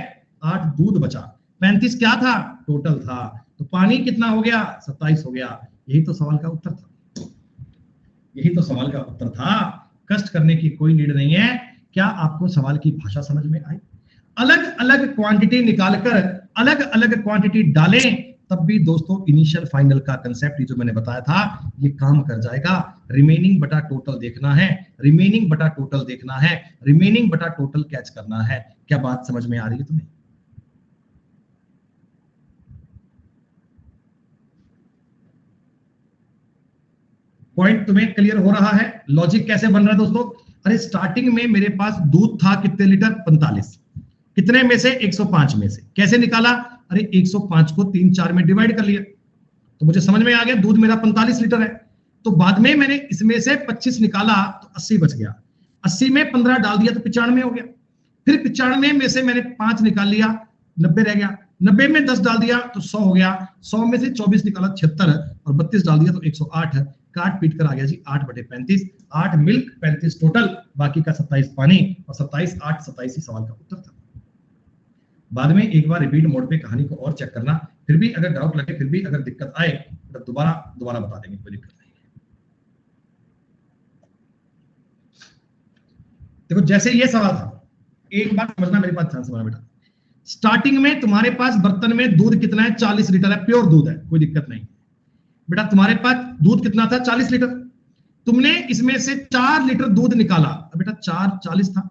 [SPEAKER 1] 8 दूध बचा, 35 क्या था? टोटल था। तो पानी कितना हो गया? 27 हो गया। यही तो सवाल का उत्तर था, यही तो सवाल का उत्तर था। कष्ट करने की कोई नीड नहीं है। क्या आपको सवाल की भाषा समझ में आई? अलग अलग क्वांटिटी निकालकर अलग अलग क्वांटिटी डालें, तब भी दोस्तों इनिशियल फाइनल का कंसेप्ट जो मैंने बताया था ये काम कर जाएगा। रिमेनिंग बटा टोटल देखना है, रिमेनिंग बटा टोटल देखना है, रिमेनिंग बटा टोटल कैच करना है। क्या बात समझ में आ रही है तुम्हें? पॉइंट तुम्हें क्लियर हो रहा है? लॉजिक कैसे बन रहा है दोस्तों? अरे स्टार्टिंग में मेरे पास दूध था कितने लीटर? 45। कितने में से? 105 में से। कैसे निकाला? अरे 105 को 3 4 में डिवाइड कर लिया, तो मुझे समझ में आ गया दूध मेरा 45 लीटर है। तो बाद में मैंने इसमें से 25 निकाला तो 80 बच गया, 80 में 15 डाल दिया तो 95 हो गया। फिर 95 में से मैंने 5 निकाल लिया, 90 रह गया, 90 में 10 डाल दिया तो 100 हो गया, 100 में से 24 निकाला 76, और 32 डाल दिया तो 108। काट पीट कर आ गया जी 8/35, 8 मिल्क 35 टोटल, बाकी का 27 पानी, और 27 8 27 ही सवाल का उत्तर था। बाद में एक बार रिपीट मोड पे कहानी को और चेक करना, फिर भी अगर डाउट लगे, फिर भी अगर दिक्कत आए तो दोबारा बता देंगे, कोई दिक्कत नहीं है। देखो जैसे ये सवाल था, एक बात समझना, मेरी बात ध्यान से समझना बेटा। स्टार्टिंग में तुम्हारे पास बर्तन में दूध कितना है, 40 लीटर है, प्योर दूध है, कोई दिक्कत नहीं। बेटा तुम्हारे पास दूध कितना था, 40 लीटर। तुमने इसमें से 4 लीटर दूध निकाला। बेटा 40 था,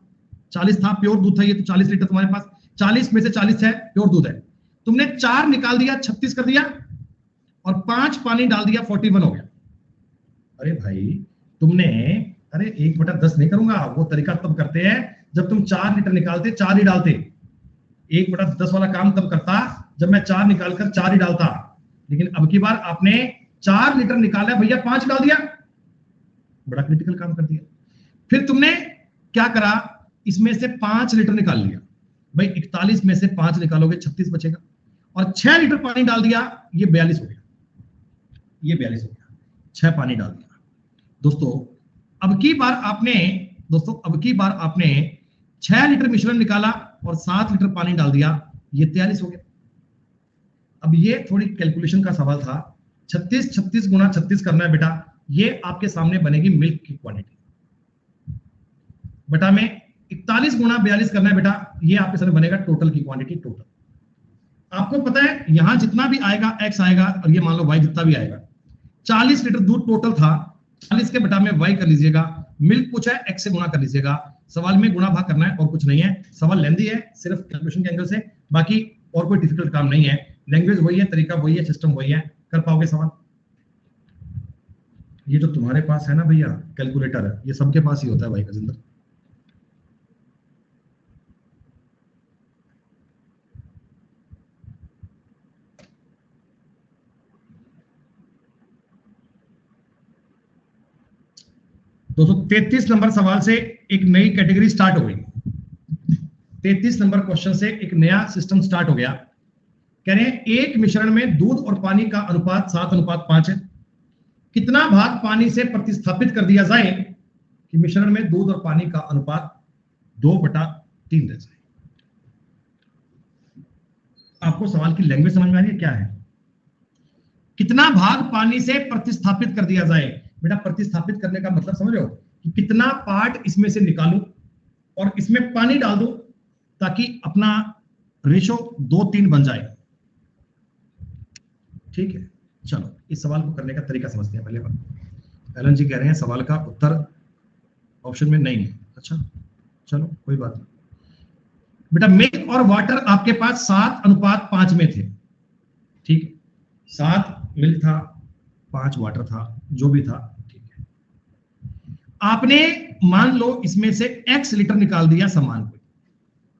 [SPEAKER 1] 40 था, प्योर दूध था ये, तो 40 लीटर तुम्हारे पास, 40 में से 40 है प्योर दूध है। तुमने 4 निकाल दिया, 36 कर दिया, और 5 पानी डाल दिया, 41 हो गया। अरे भाई तुमने, अरे 1/10 नहीं करूंगा, वो तरीका तब करते हैं जब तुम 4 लीटर निकालते 4 ही डालते। 1/10 वाला काम तब करता जब मैं 4 निकालकर 4 ही डालता। लेकिन अब की बार आपने 4 लीटर निकाला भैया, 5 डाल दिया, बड़ा क्रिटिकल काम कर दिया। फिर तुमने क्या करा, इसमें से 5 लीटर निकाल लिया। भाई 41 में से 5 निकालोगे 36 बचेगा, और 6 लीटर पानी डाल दिया, ये 42 हो गया, ये 42 हो गया, 6 पानी डाल दिया। दोस्तों अब की बार आपने 6 लीटर मिश्रण निकाला और 7 लीटर पानी डाल दिया, ये 43 हो गया। अब ये थोड़ी कैलकुलेशन का सवाल था, 36 गुना 36 करना है बेटा, ये आपके सामने बनेगी मिल्क की क्वांटिटी। बेटा में 41 गुना 42 करना है बेटा, ये आपके सामने बनेगा टोटल की क्वांटिटी। टोटल आपको पता है यहां जितना भी आएगा x आएगा, और ये मान लो y जितना भी आएगा। 40 लीटर दूध टोटल था, 40 के बेटा में y कर लीजिएगा, मिल्क पूछा है x से गुना कर लीजिएगा। सवाल में गुणा भाग करना है और कुछ नहीं है। सवाल लेंदी है सिर्फ कैलकुलेशन के एंगल से, बाकी और कोई डिफिकल्ट काम नहीं है। लैंग्वेज वही है, तरीका वही है, सिस्टम वही है, कर पाओगे सवाल। ये जो तुम्हारे पास है ना भैया कैलकुलेटर, है ये सबके पास ही होता है भाई गजेंद्र। दोस्तों 33 नंबर सवाल से एक नई कैटेगरी स्टार्ट हो गई। 33 नंबर क्वेश्चन से एक नया सिस्टम स्टार्ट हो गया। कह रहे हैं एक मिश्रण में दूध और पानी का अनुपात 7:5 है। कितना भाग पानी से प्रतिस्थापित कर दिया जाए कि मिश्रण में दूध और पानी का अनुपात 2/3 रह जाए। आपको सवाल की लैंग्वेज समझ में आ रही है क्या है? कितना भाग पानी से प्रतिस्थापित कर दिया जाए। बेटा प्रतिस्थापित करने का मतलब समझ रहे हो कि कितना पार्ट इसमें से निकालूं और इसमें पानी डाल दूं ताकि अपना रेशो 2:3 बन जाए। ठीक है, चलो इस सवाल को करने का तरीका समझते हैं। पहले एलन जी कह रहे हैं सवाल का उत्तर ऑप्शन में नहीं है। अच्छा चलो कोई बात नहीं। बेटा मिल्क और वाटर आपके पास 7:5 में थे। ठीक है, 7 मिल्क था, 5 वाटर था, जो भी था। ठीक है, आपने मान लो इसमें से x लीटर निकाल दिया सामान को।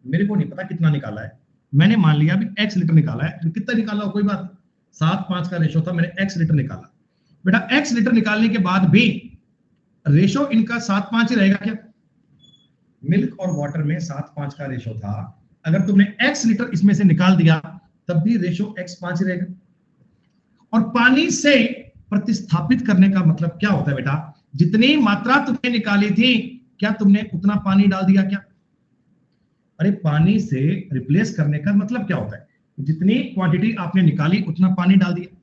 [SPEAKER 1] मेरे को नहीं पता कितना निकाला है, मैंने मान लिया अभी x लीटर निकाला है। कितना निकाला हो कोई बात, 7:5 का रेशो था, मैंने x लीटर निकाला। बेटा x लीटर निकालने के बाद भी रेशो इनका 7:5 ही रहेगा क्या? मिल्क और वाटर में 7:5 का रेशो था, अगर तुमने x लीटर इसमें से निकाल दिया तब भी रेशो x5 ही रहेगा। और पानी से प्रतिस्थापित करने का मतलब क्या होता है बेटा? जितनी मात्रा तुमने निकाली थी क्या तुमने उतना पानी डाल दिया क्या? अरे पानी से रिप्लेस करने का मतलब क्या होता है? जितनी क्वांटिटी आपने निकाली उतना पानी डाल दिया,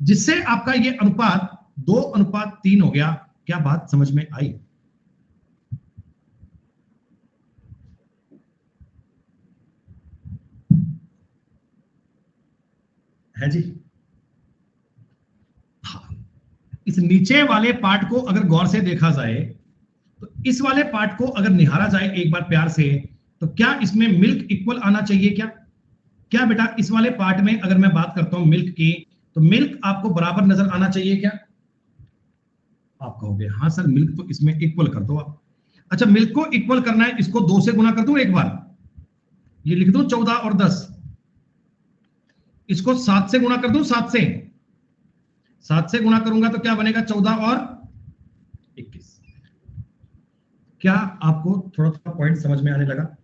[SPEAKER 1] जिससे आपका ये अनुपात 2:3 हो गया। क्या बात समझ में आई? है जी? हाँ, इस नीचे वाले पार्ट को अगर गौर से देखा जाए तो इस वाले पार्ट को अगर निहारा जाए एक बार प्यार से, तो क्या इसमें मिल्क इक्वल आना चाहिए क्या? क्या बेटा इस वाले पार्ट में अगर मैं बात करता हूं मिल्क की, तो मिल्क आपको बराबर नजर आना चाहिए क्या? आप कहोगे हाँ सर मिल्क तो इसमें इक्वल कर दो आप। अच्छा मिल्क को इक्वल करना है, इसको 2 से गुना कर दूं एक बार, ये लिख दूं 14 और 10। इसको 7 से गुणा कर दूं, 7 से गुणा करूंगा तो क्या बनेगा? 14 और 21। क्या आपको थोड़ा थोड़ा पॉइंट समझ में आने लगा?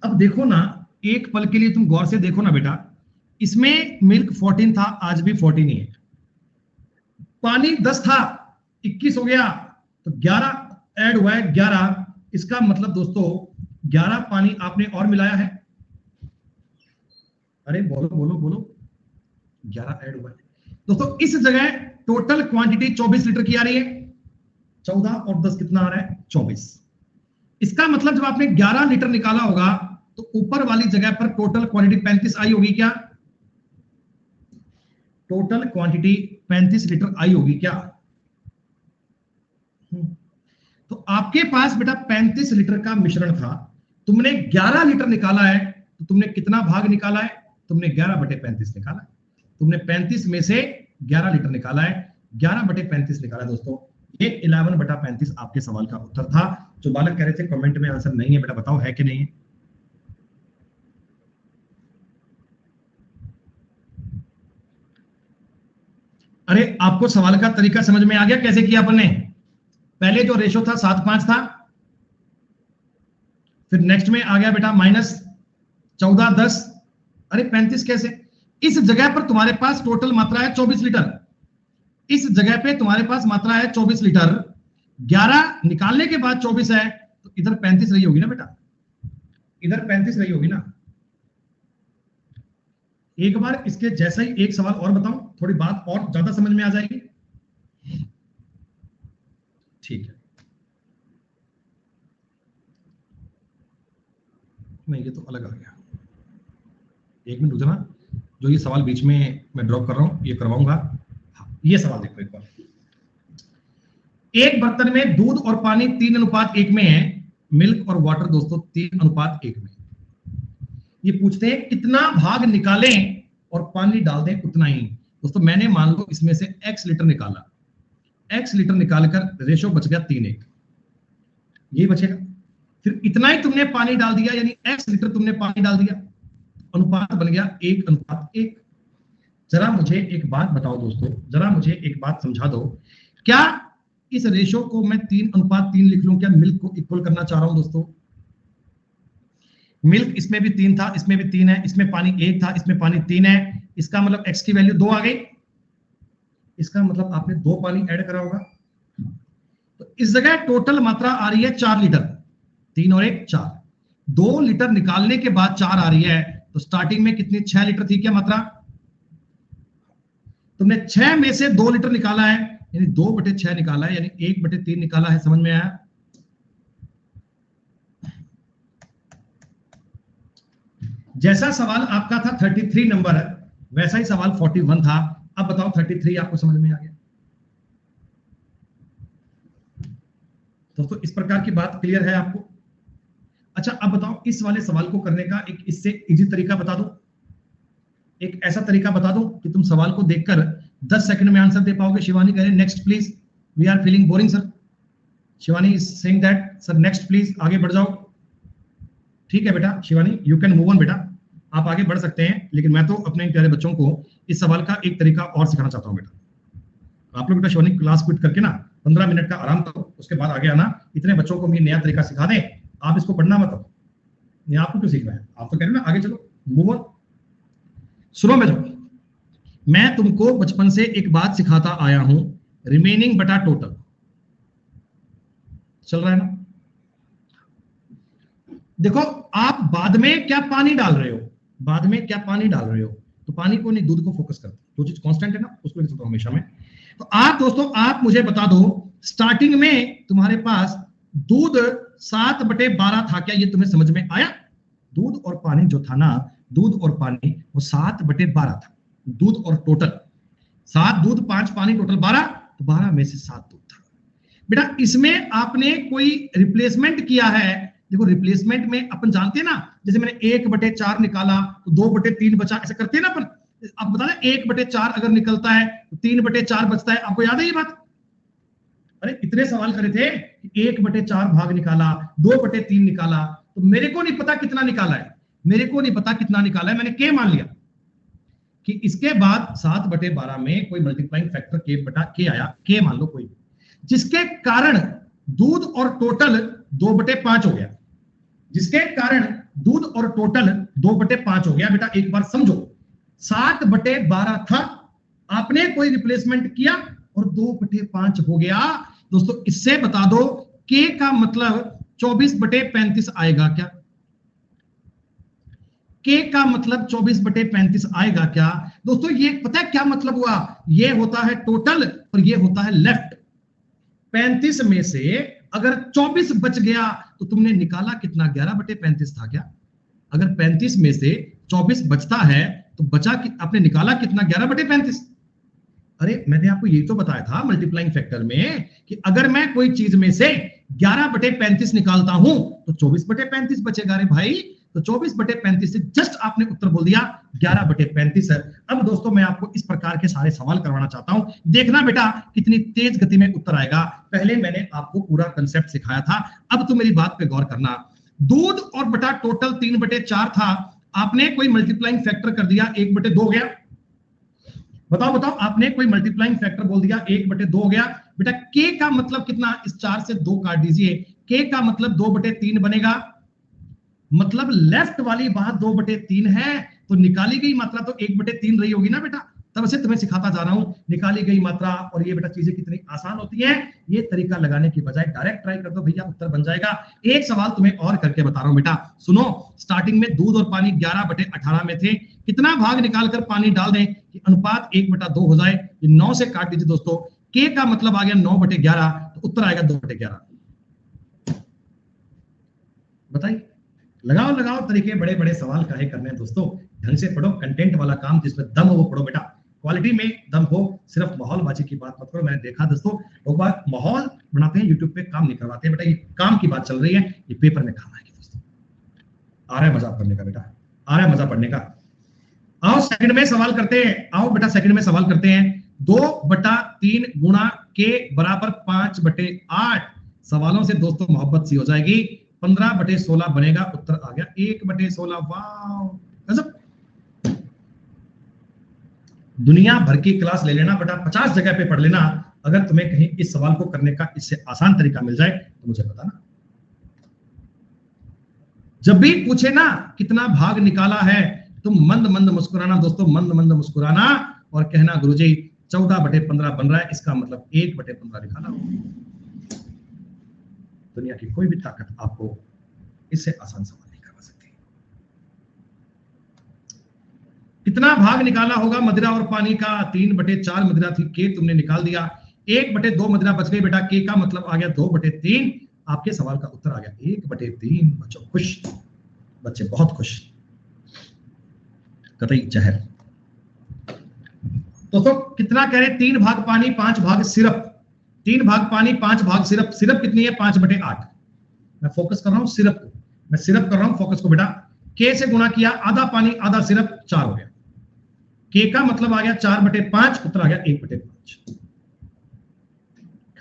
[SPEAKER 1] अब देखो ना, एक पल के लिए तुम गौर से देखो ना बेटा, इसमें मिल्क 14 था, आज भी 14 ही है। पानी 10 था, 21 हो गया, तो 11 ऐड हुआ है, 11। इसका मतलब दोस्तों 11 पानी आपने और मिलाया है। अरे बोलो बोलो बोलो, 11 ऐड हुआ है दोस्तों। इस जगह टोटल क्वांटिटी 24 लीटर की आ रही है। 14 और 10 कितना आ रहा है? 24। इसका मतलब जब आपने 11 लीटर निकाला होगा तो ऊपर वाली जगह पर टोटल क्वांटिटी 35 आई होगी क्या? टोटल क्वांटिटी 35 लीटर आई होगी क्या? तो आपके पास बेटा 35 लीटर का मिश्रण था, तुमने 11 लीटर निकाला है, तो तुमने कितना भाग निकाला है? तुमने 11/35 निकाला है। तुमने 35 में से 11 लीटर निकाला है, 11/35 निकाला है दोस्तों। ये 11/35 आपके सवाल का उत्तर था। जो बालक कह रहे थे कमेंट में आंसर नहीं है बेटा, बताओ है कि नहीं है? अरे आपको सवाल का तरीका समझ में आ गया कैसे किया अपन ने? पहले जो रेशो था 7:5 था, फिर नेक्स्ट में आ गया बेटा -14:10। अरे 35 कैसे? इस जगह पर तुम्हारे पास टोटल मात्रा है 24 लीटर। इस जगह पे तुम्हारे पास मात्रा है 24 लीटर, 11 निकालने के बाद 24 है, तो इधर 35 रही होगी ना बेटा, इधर 35 रही होगी ना। एक बार इसके जैसा ही एक सवाल और बताऊं, थोड़ी बात और ज्यादा समझ में आ जाएगी। ठीक है, नहीं ये तो अलग आ गया। एक मिनट रुकना, जो ये सवाल बीच में मैं ड्रॉप कर रहा हूं ये करवाऊंगा। हाँ, ये सवाल देखो एक बार। एक बर्तन में दूध और पानी 3:1 में है, मिल्क और वाटर दोस्तों 3:1 में। ये पूछते हैं कितना भाग निकालें और पानी डाल दें उतना ही। दोस्तों मैंने मान लो इसमें से x लीटर निकाला, x लीटर निकालकर रेशो बच गया 3:1, ये बचेगा। फिर इतना ही तुमने पानी डाल दिया, यानी x लीटर तुमने पानी डाल दिया, अनुपात बन गया 1:1। जरा मुझे एक बात बताओ दोस्तों, जरा मुझे एक बात समझा दो, क्या इस रेशो को मैं 3:3 लिख लूं? क्या मिल्क को इक्वल करना चाह रहा हूं दोस्तों? मिल्क इसमें भी 3 था, इसमें भी 3 है, इसमें पानी 1 था, इसमें पानी 3 है, इसका मतलब x की वैल्यू 2 आ गई। इसका मतलब आपने 2 पानी ऐड करा होगा, तो इस जगह टोटल मात्रा आ रही है 4 लीटर। 3 और 1 4, 2 लीटर निकालने के बाद 4 आ रही है, तो स्टार्टिंग में कितनी 6 लीटर थी क्या मात्रा? तुमने 6 में से 2 लीटर निकाला है, यानी 2/6 निकाला है, यानी 1/3 निकाला है। समझ में आया? जैसा सवाल आपका था 33 नंबर, वैसा ही सवाल 41 था। अब बताओ 33 आपको समझ में आ गया दोस्तों? इस प्रकार की बात क्लियर है आपको? अच्छा अब बताओ इस वाले सवाल को करने का एक इससे इजी तरीका बता दो, एक ऐसा तरीका बता दो कि तुम सवाल को देखकर 10 सेकंड में आंसर दे पाओगे। शिवानी कह रहे next please, we are feeling boring sir. Shivani is saying that sir next please, आगे बढ़ जाओ। ठीक है बेटा Shivani, you can move on बेटा, आप आगे बढ़ सकते हैं, लेकिन मैं तो अपने प्यारे बच्चों को इस सवाल का एक तरीका और सिखाना चाहता हूं बेटा। आप लोग बेटा शिवानी क्लास क्विट करके ना 15 मिनट का आराम करो, उसके बाद आगे आना। इतने बच्चों को मैं नया तरीका सिखा दें, आप इसको पढ़ना मत, नहीं आपको क्यों सीखना है, आप तो कह रहे हो ना आगे चलो, मूव ऑन। सुनो मेरे, मैं तुमको बचपन से एक बात सिखाता आया हूं, रिमेनिंग बटा टोटल। चल रहा है ना? देखो आप बाद में क्या पानी डाल रहे हो, बाद में क्या पानी डाल रहे हो, तो पानी को नहीं दूध को फोकस करते, जो चीज कांस्टेंट है ना उसको लिख सकता हूं हमेशा में। तो आप दोस्तों आप मुझे बता दो, स्टार्टिंग में तुम्हारे पास दूध 7/12 था क्या? ये तुम्हें समझ में आया? दूध और पानी जो था ना, दूध और पानी वो 7/12 था। दूध और टोटल 7 दूध 5 पानी, टोटल 12, तो 12 में से 7 दूध था बेटा। इसमें आपने कोई रिप्लेसमेंट किया है? देखो रिप्लेसमेंट में अपन जानते हैं ना, जैसे मैंने 1/4 निकाला तो 2/3 बचा, ऐसा करते हैं ना अपन। आप बता दें 1/4 अगर निकलता है तो 3/4 बचता है, आपको याद है ये बात? अरे इतने सवाल करे थे, 1/4 भाग निकाला, 2/3 निकाला, तो मेरे को नहीं पता कितना निकाला है, मेरे को नहीं पता कितना निकाला है, मैंने के मान लिया कि इसके बाद 7/12 में कोई मल्टीप्लाइंग फैक्टर के आया, के मान लो कोई, जिसके कारण दूध और टोटल 2/5 हो गया, जिसके कारण दूध और टोटल 2/5 हो गया। बेटा एक बार समझो, 7/12 था, आपने कोई रिप्लेसमेंट किया और 2/5 हो गया। दोस्तों इससे बता दो के का मतलब 24/35 आएगा क्या? के का मतलब 24/35 आएगा क्या? दोस्तों ये पता है क्या मतलब हुआ? ये होता है टोटल और ये होता है लेफ्ट। 35 में से अगर 24 बच गया तो तुमने निकाला कितना, 11/35 था क्या? अगर 35 में से 24 बचता है तो बचा कि आपने निकाला कितना, 11/35। अरे मैंने आपको यही तो बताया था मल्टीप्लाइंग फैक्टर में कि अगर मैं कोई चीज में से 11/35 निकालता हूं तो 24/35 बचेगा। रे भाई, तो 24/35 से जस्ट आपने उत्तर बोल दिया 11/35 है। अब दोस्तों मैं आपको इस प्रकार के सारे सवाल करवाना चाहता हूं, देखना बेटा कितनी तेज गति में उत्तर आएगा। पहले मैंने आपको पूरा कंसेप्ट सिखाया था, अब तो मेरी बात पे गौर करना। दूध और बटा टोटल 3/4 था, आपने कोई मल्टीप्लाइंग फैक्टर कर दिया, 1/2 हो गया। बताओ बताओ, आपने कोई मल्टीप्लाइंग फैक्टर बोल दिया, 1/2 हो गया। बेटा के का मतलब कितना, इस 4 से 2 काट दीजिए, के का मतलब 2/3 बनेगा। मतलब लेफ्ट वाली बात 2/3 है, तो निकाली गई मात्रा तो 1/3 रही होगी ना बेटा। तब से तुम्हें सिखाता जा रहा हूं निकाली गई मात्रा। और ये बेटा चीजें कितनी आसान होती हैं, ये तरीका लगाने की बजाय डायरेक्ट ट्राई कर दो भैया, उत्तर बन जाएगा। एक सवाल तुम्हें और करके बता रहा हूं बेटा, सुनो। स्टार्टिंग में दूध और पानी 11/18 में थे, कितना भाग निकालकर पानी डाल दें कि अनुपात 1/2 हो जाए। ये 9 से काट दीजिए दोस्तों, के का मतलब आ गया 9/11, तो उत्तर आएगा 2/11। बताइए, लगाओ लगाओ तरीके, बड़े बड़े सवाल काहे करने हैं दोस्तों। ढंग से पढ़ो, कंटेंट वाला काम जिसमें दम हो वो पढ़ो बेटा, क्वालिटी में दम हो। सिर्फ माहौलबाजी की बात मत करो। मैंने देखा दोस्तों लोग बात माहौल बनाते हैं, यूट्यूब पे काम नहीं करवाते बेटा। ये काम की बात चल रही है, ये पेपर में काम आएगी दोस्तों। आ रहा है मजा पढ़ने का बेटा, आ रहा है मजा पढ़ने का। आओ सेकंड में सवाल करते हैं, आओ बेटा सेकंड में सवाल करते हैं। 2/3 गुणा के बराबर 5/8। सवालों से दोस्तों मोहब्बत सी हो जाएगी। 15/16 बनेगा, उत्तर आ गया 1/16। वाह गजब। दुनिया भर की क्लास ले लेना बेटा, 50 जगह पे पढ़ लेना, अगर तुम्हें कहीं इस सवाल को करने का इससे आसान तरीका मिल जाए तो मुझे बताना। जब भी पूछे ना कितना भाग निकाला है, तुम मंद मंद मुस्कुराना दोस्तों, मंद मंद मुस्कुराना और कहना गुरुजी 14/15 बन रहा है, इसका मतलब 1/15 निकाला। दुनिया की कोई भी ताकत आपको इससे आसान सवाल नहीं करवा सकती। कितना भाग निकाला होगा मदिरा और पानी का, 3/4 मदिरा थी, के तुमने निकाल दिया, 1/2 मदिरा बच गई बेटा, के का मतलब आ गया 2/3। आपके सवाल का उत्तर आ गया 1/3। बच्चों खुश, बच्चे बहुत खुश, कतई जहर। दोस्तों कितना कह रहे, 3 भाग पानी 5 भाग सिरप। 3 भाग पानी 5 भाग सिरप। सिरप कितनी है, 5/8। मैं फोकस कर रहा हूं सिरप को, मैं सिरप कर रहा हूं, फोकस को बेटा। के से गुणा किया, आधा पानी आधा सिरप, 4 हो गया। के का मतलब आ गया 4/5, उत्तर आ गया 1/5।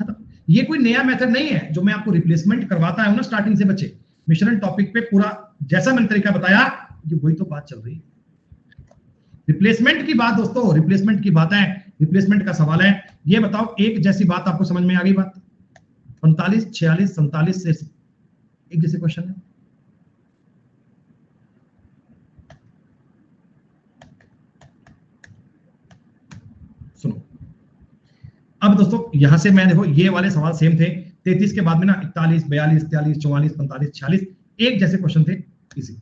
[SPEAKER 1] खत्म। ये कोई नया मेथड नहीं है जो मैं आपको रिप्लेसमेंट करवाता हूं ना स्टार्टिंग से बच्चे, मिश्रण टॉपिक पे पूरा जैसा मैंने तरीका बताया, ये वही तो बात चल रही है। रिप्लेसमेंट की बात दोस्तों, रिप्लेसमेंट की बात है, रिप्लेसमेंट का सवाल है। ये बताओ एक जैसी बात आपको समझ में आ गई बात? 45, 46, 47 से एक जैसे क्वेश्चन है। सुनो अब दोस्तों, यहां से मैं देखो ये वाले सवाल सेम थे, 33 के बाद में ना 41, 42, 43, 44, 45, 46 एक जैसे क्वेश्चन थे, इजी।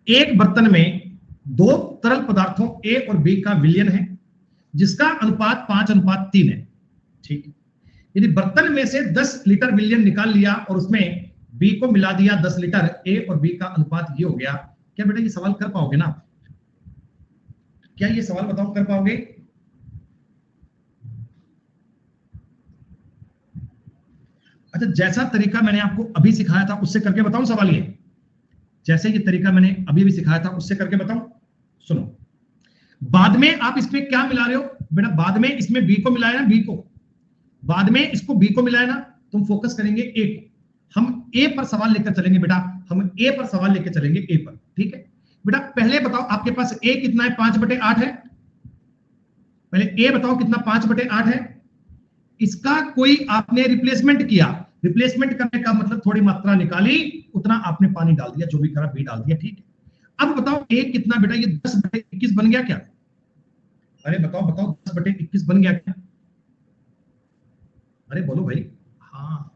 [SPEAKER 1] एक बर्तन में 2 तरल पदार्थों ए और बी का विलयन है जिसका अनुपात 5:3 है। ठीक, यदि बर्तन में से 10 लीटर विलयन निकाल लिया और उसमें बी को मिला दिया 10 लीटर, ए और बी का अनुपात ये हो गया। क्या बेटा ये सवाल कर पाओगे ना? क्या ये सवाल बताओ कर पाओगे? अच्छा, जैसा तरीका मैंने आपको अभी सिखाया था उससे करके बताऊं सवाल ये? जैसे ये तरीका मैंने अभी भी सिखाया था उससे करके बताऊं? सुनो, बाद में आप इसमें क्या मिला रहे हो बेटा? बाद में इसमें बी को मिलाया ना, बी को, बाद में इसको बी को मिलाया ना, तुम फोकस करेंगे ए को। हम ए पर सवाल लेकर चलेंगे बेटा, हम ए पर सवाल लेकर चलेंगे, ए पर। ठीक है बेटा, पहले बताओ आपके पास ए कितना है? 5/8 है। पहले ए बताओ कितना 5/8 है। इसका कोई आपने रिप्लेसमेंट किया, रिप्लेसमेंट करने का मतलब थोड़ी मात्रा निकाली, उतना आपने पानी डाल दिया, जो भी करा बी डाल दिया। ठीक है, अब बताओ ए कितना बेटा? ये 10/21 बन गया क्या? अरे बताओ बताओ, 10/21 बन गया क्या? अरे बोलो भाई। हाँ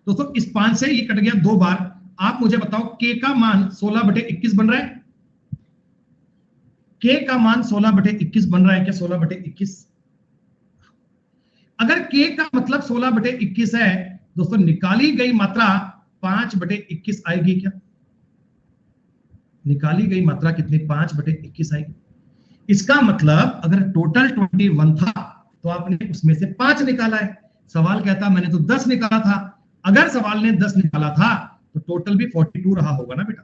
[SPEAKER 1] दोस्तों, इस 5 से ये कट गया 2 बार। आप मुझे बताओ के का मान 16/21 बन रहा है? के का मान 16/21 बन रहा है क्या? 16/21 अगर k का मतलब 16/21 है दोस्तों, निकाली गई मात्रा 5/21 आएगी क्या? निकाली गई मात्रा कितनी? 5/21 आएगी। इसका मतलब अगर टोटल 21 था तो आपने उसमें से 5 निकाला है। सवाल कहता मैंने तो 10 निकाला था। अगर सवाल ने 10 निकाला था तो टोटल भी 42 रहा होगा ना बेटा।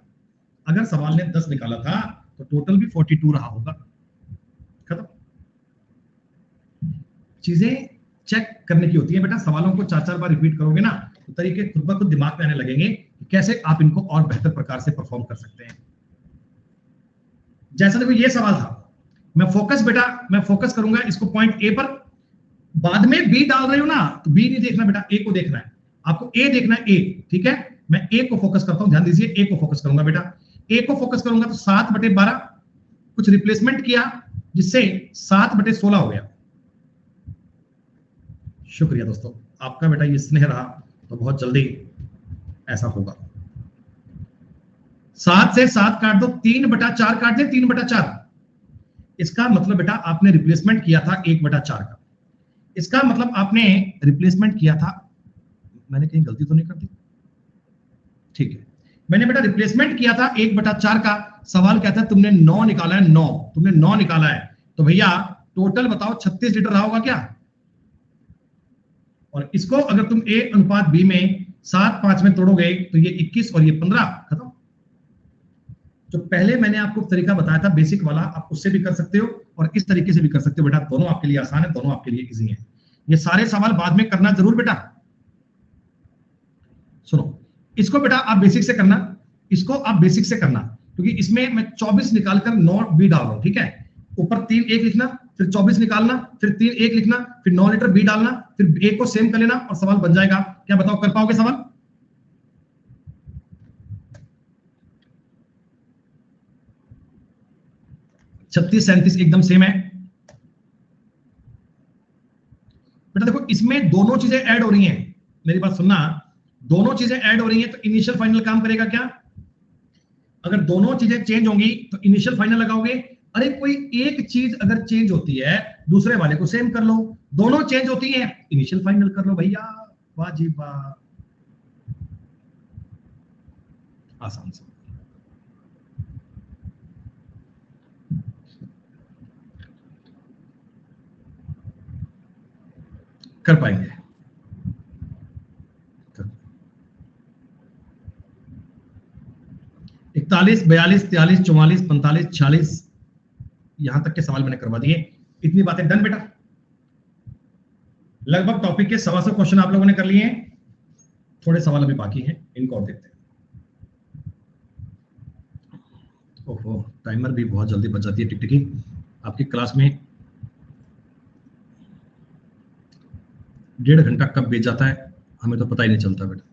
[SPEAKER 1] अगर सवाल ने 10 निकाला था तो टोटल भी 42 रहा होगा। खत्म। चीजें चेक करने की होती है बेटा। सवालों को 4-4 बार रिपीट करोगे ना तो तरीके खुद ब खुद दिमाग में आने लगेंगे कि कैसे आप इनको और बेहतर प्रकार से परफॉर्म कर सकते हैं। जैसा देखो ये सवाल था, मैं फोकस करूंगा इसको पॉइंट ए पर। बाद में बी डाल रहे हो ना तो बी नहीं देखना बेटा, ए को देखना है। आपको ए देखना है, ए। ठीक है, मैं ए को फोकस करता हूं, ध्यान दीजिए, ए को फोकस करूंगा बेटा। ए को फोकस करूंगा तो 7/12 कुछ रिप्लेसमेंट किया जिससे 7/16 हो गया। शुक्रिया दोस्तों, आपका बेटा ये स्नेह रहा तो बहुत जल्दी ऐसा होगा। 7 से 7 काट दो, 3/4 काट दे, 3/4। इसका मतलब बेटा आपने रिप्लेसमेंट किया था 1/4 का। इसका मतलब आपने रिप्लेसमेंट किया था, मैंने कहीं गलती तो नहीं कर दी? ठीक है, मैंने बेटा रिप्लेसमेंट किया था 1/4 का। सवाल कहता है तुमने 9 निकाला है, 9 तुमने 9 निकाला है तो भैया टोटल बताओ 36 लीटर रहा होगा क्या? और इसको अगर तुम A अनुपात B में 7/5 में तोड़ोगे तो ये 21 और ये 15। खत्म। जो पहले मैंने आपको तरीका बताया था बेसिक वाला, आप उससे भी कर सकते हो और इस तरीके से भी कर सकते हो बेटा। दोनों आपके लिए आसान है, दोनों आपके लिए इजी है। ये सारे सवाल बाद में करना जरूर बेटा। सुनो, इसको बेटा आप बेसिक से करना, इसको आप बेसिक से करना, क्योंकि इसमें मैं 24 निकालकर 9 बी डाल रहा हूं। ठीक है, ऊपर 3 1 लिखना, फिर 24 निकालना, फिर 3 1 लिखना, फिर 9 लीटर बी डालना, फिर ए को सेम कर लेना और सवाल बन जाएगा। क्या बताओ, कर पाओगे सवाल? छत्तीस 37 एकदम सेम है बेटा। देखो इसमें दोनों चीजें ऐड हो रही हैं, मेरी बात सुनना, दोनों चीजें ऐड हो रही हैं तो इनिशियल फाइनल काम करेगा क्या? अगर दोनों चीजें चेंज होंगी तो इनिशियल फाइनल लगाओगे। अरे कोई एक चीज अगर चेंज होती है दूसरे वाले को सेम कर लो, दोनों चेंज होती हैं इनिशियल फाइनल कर लो भैया। वाह जी वाह, आसान से। कर पाएंगे। 41 42 43 44 45 46 यहां तक के सवाल मैंने करवा दिए। इतनी बातें डन बेटा। लगभग टॉपिक के 125 क्वेश्चन आप लोगों ने कर लिए हैं। थोड़े सवाल अभी बाकी हैं, इनको और देखते हैं। ओहो, टाइमर भी बहुत जल्दी बच जाती है टिक टिकी। आपकी क्लास में 1.5 घंटा कब बीत जाता है हमें तो पता ही नहीं चलता बेटा।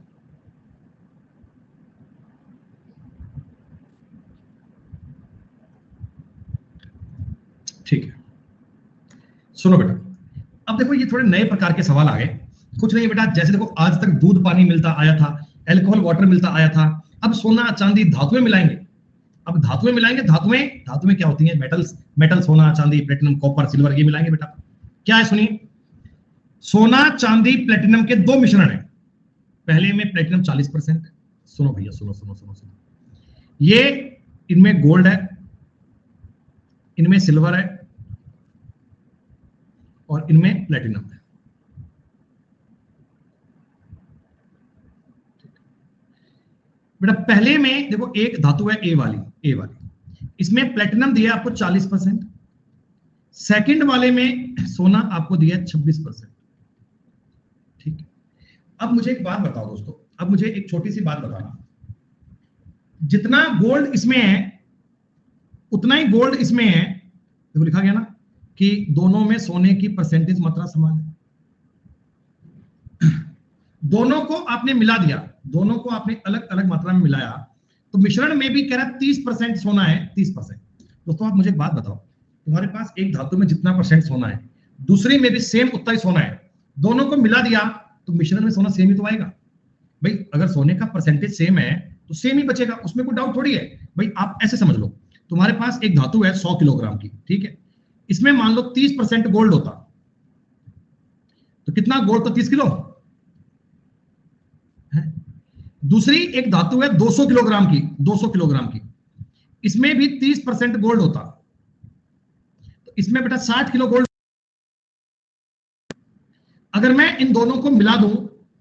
[SPEAKER 1] ठीक है, सुनो बेटा, अब देखो ये थोड़े नए प्रकार के सवाल आ गए। कुछ नहीं बेटा, जैसे देखो आज तक दूध पानी मिलता आया था, अल्कोहल वाटर मिलता आया था, अब सोना चांदी धातुएं मिलाएंगे। अब धातुएं मिलाएंगे, धातुएं क्या होती हैं? मेटल्स। मेटल सोना चांदी प्लेटिनम कॉपर सिल्वर ये मिलाएंगे बेटा। क्या है सुनिए, सोना चांदी प्लेटिनम के 2 मिश्रण है। पहले में प्लेटिनम 40%। सुनो भैया, सुनो सुनो सुनो सुनो, ये इनमें गोल्ड है, इनमें सिल्वर है और इनमें प्लेटिनम है। बेटा पहले में देखो एक धातु है ए वाली, इसमें प्लेटिनम दिया आपको 40%। सेकंड वाले में सोना आपको दिया 26%। ठीक है, अब मुझे एक बात बताओ दोस्तों, अब मुझे एक छोटी सी बात बताना, जितना गोल्ड इसमें है उतना ही गोल्ड इसमें है। देखो लिखा गया ना कि दोनों में सोने की परसेंटेज मात्रा समान है। दोनों को आपने मिला दिया, दोनों को आपने अलग अलग मात्रा में मिलाया तो मिश्रण में भी कह रहा 30% सोना है, 30%। दोस्तों आप मुझे एक बात बताओ, तुम्हारे पास एक धातु में जितना परसेंट सोना है दूसरी में भी सेम उतना ही सोना है, दोनों को मिला दिया तो मिश्रण में सोना सेम ही तो आएगा भाई। अगर सोने का परसेंटेज सेम है तो सेम ही बचेगा, उसमें कोई डाउट थोड़ी है भाई। आप ऐसे समझ लो, तुम्हारे पास एक धातु है 100 किलोग्राम की, ठीक है, इसमें मान लो 30% गोल्ड होता तो कितना गोल्ड, तो 30 किलो है। दूसरी एक धातु है 200 किलोग्राम की, 200 किलोग्राम की, इसमें भी 30% गोल्ड होता, तो इसमें बेटा 60 किलो गोल्ड। अगर मैं इन दोनों को मिला दूं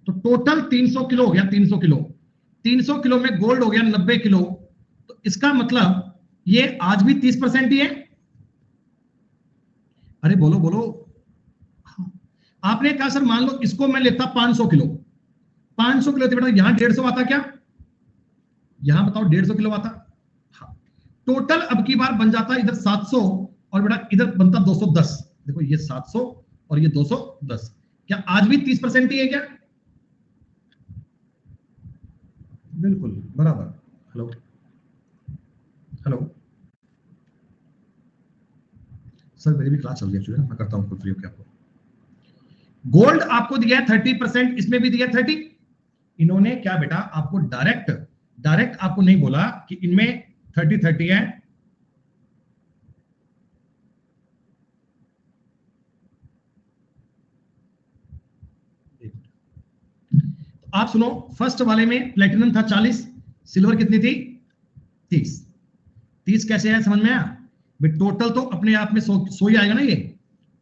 [SPEAKER 1] तो टोटल 300 किलो हो गया, 300 किलो, 300 किलो में गोल्ड हो गया 90 किलो। तो इसका मतलब ये आज भी 30% ही है। अरे बोलो बोलो। आपने कहा सर मान लो इसको मैं लेता 500 किलो, 500 किलो बेटा यहां 150 आता क्या, यहां बताओ 150 किलो आता। हाँ। टोटल अब की बार बन जाता इधर 700 और बेटा इधर बनता 210। देखो ये 700 और ये 210, क्या आज भी 30% ही है क्या? बिल्कुल बराबर। हेलो हेलो सर, मेरी भी क्लास चल रही है, मैं करता हूं फ्री होकर आपको। गोल्ड आपको दिया है 30%, इसमें भी दिया 30। इन्होंने क्या बेटा आपको डायरेक्ट डायरेक्ट आपको नहीं बोला कि इनमें 30-30 है। तो आप सुनो, फर्स्ट वाले में प्लेटिनम था 40, सिल्वर कितनी थी 30। 30 कैसे है समझ में आया? टोटल तो अपने आप में 100 ही आएगा ना ये।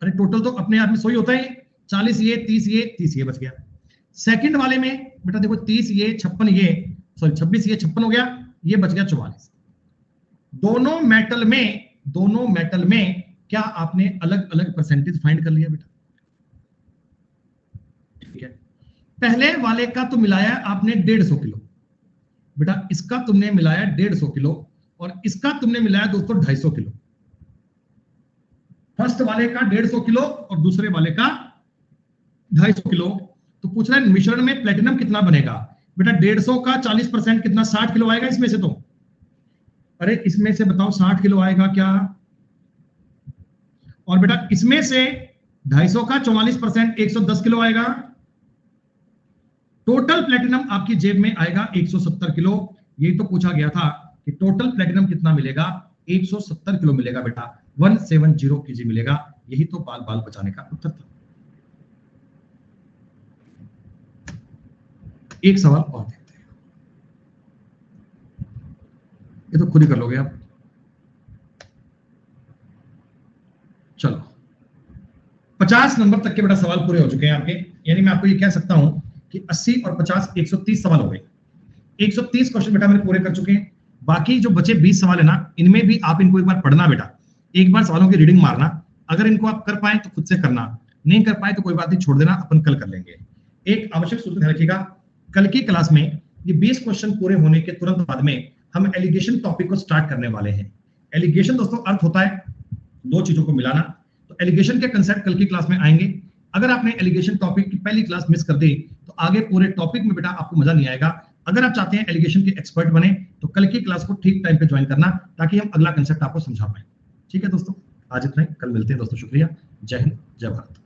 [SPEAKER 1] अरे टोटल तो अपने आप में 100 ही होता है। 40 ये, 30 ये, 30 ये बच गया। सेकंड वाले में बेटा देखो 30 ये, 56 ये, सॉरी 26 ये, 56 हो गया, ये बच गया 44। दोनों मेटल में क्या आपने अलग अलग परसेंटेज फाइंड कर लिया बेटा? ठीक है। पहले वाले का तो मिलाया आपने 150 किलो बेटा, इसका तुमने मिलाया 150 किलो और इसका तुमने मिलाया दोस्तों 250 किलो। फर्स्ट वाले का 150 किलो और दूसरे वाले का 250 किलो। तो पूछ रहा है मिश्रण में प्लेटिनम कितना बनेगा बेटा? 150 का 40% कितना, 60 किलो आएगा इसमें से। तो अरे इसमें से बताओ 60 किलो आएगा क्या? और बेटा इसमें से 250 का 44% 110 किलो आएगा। टोटल प्लेटिनम आपकी जेब में आएगा 170 किलो। यही तो पूछा गया था कि टोटल प्लेटिनम कितना मिलेगा, 170 किलो मिलेगा बेटा, 170 केजी मिलेगा। यही तो बाल बाल बचाने का उत्तर था। एक सवाल और देखते हैं, ये तो खुद ही कर लोगे आप। चलो 50 नंबर तक के बेटा सवाल पूरे हो चुके हैं आपके, यानी मैं आपको ये कह सकता हूं कि 80 और 50 130 सवाल हो गए। 130 क्वेश्चन बेटा मैंने पूरे कर चुके हैं। बाकी जो बचे 20 सवाल है ना, इनमें भी आप इनको एक बार पढ़ना बेटा, एक बार सवालों की रीडिंग मारना। अगर इनको आप कर पाए तो खुद से करना, नहीं कर पाए तो कोई बात नहीं, छोड़ देना, अपन कल कर लेंगे। एक आवश्यक सूत्र ध्यान रखिएगा, कल की क्लास में ये 20 क्वेश्चन पूरे होने के तुरंत बाद में हम एलिगेशन टॉपिक को स्टार्ट करने वाले हैं। एलिगेशन दोस्तों अर्थ होता है दो चीजों को मिलाना। तो एलिगेशन के कंसेप्ट कल की क्लास में आएंगे। अगर आपने एलिगेशन टॉपिक की पहली क्लास मिस कर दी तो आगे पूरे टॉपिक में बेटा आपको मजा नहीं आएगा। अगर आप चाहते हैं एलिगेशन के एक्सपर्ट बने तो कल की क्लास को ठीक टाइम पे ज्वाइन करना, ताकि हम अगला कंसेप्ट आपको समझा पाए। ठीक है दोस्तों, आज इतना ही, कल मिलते हैं दोस्तों। शुक्रिया, जय हिंद, जय भारत।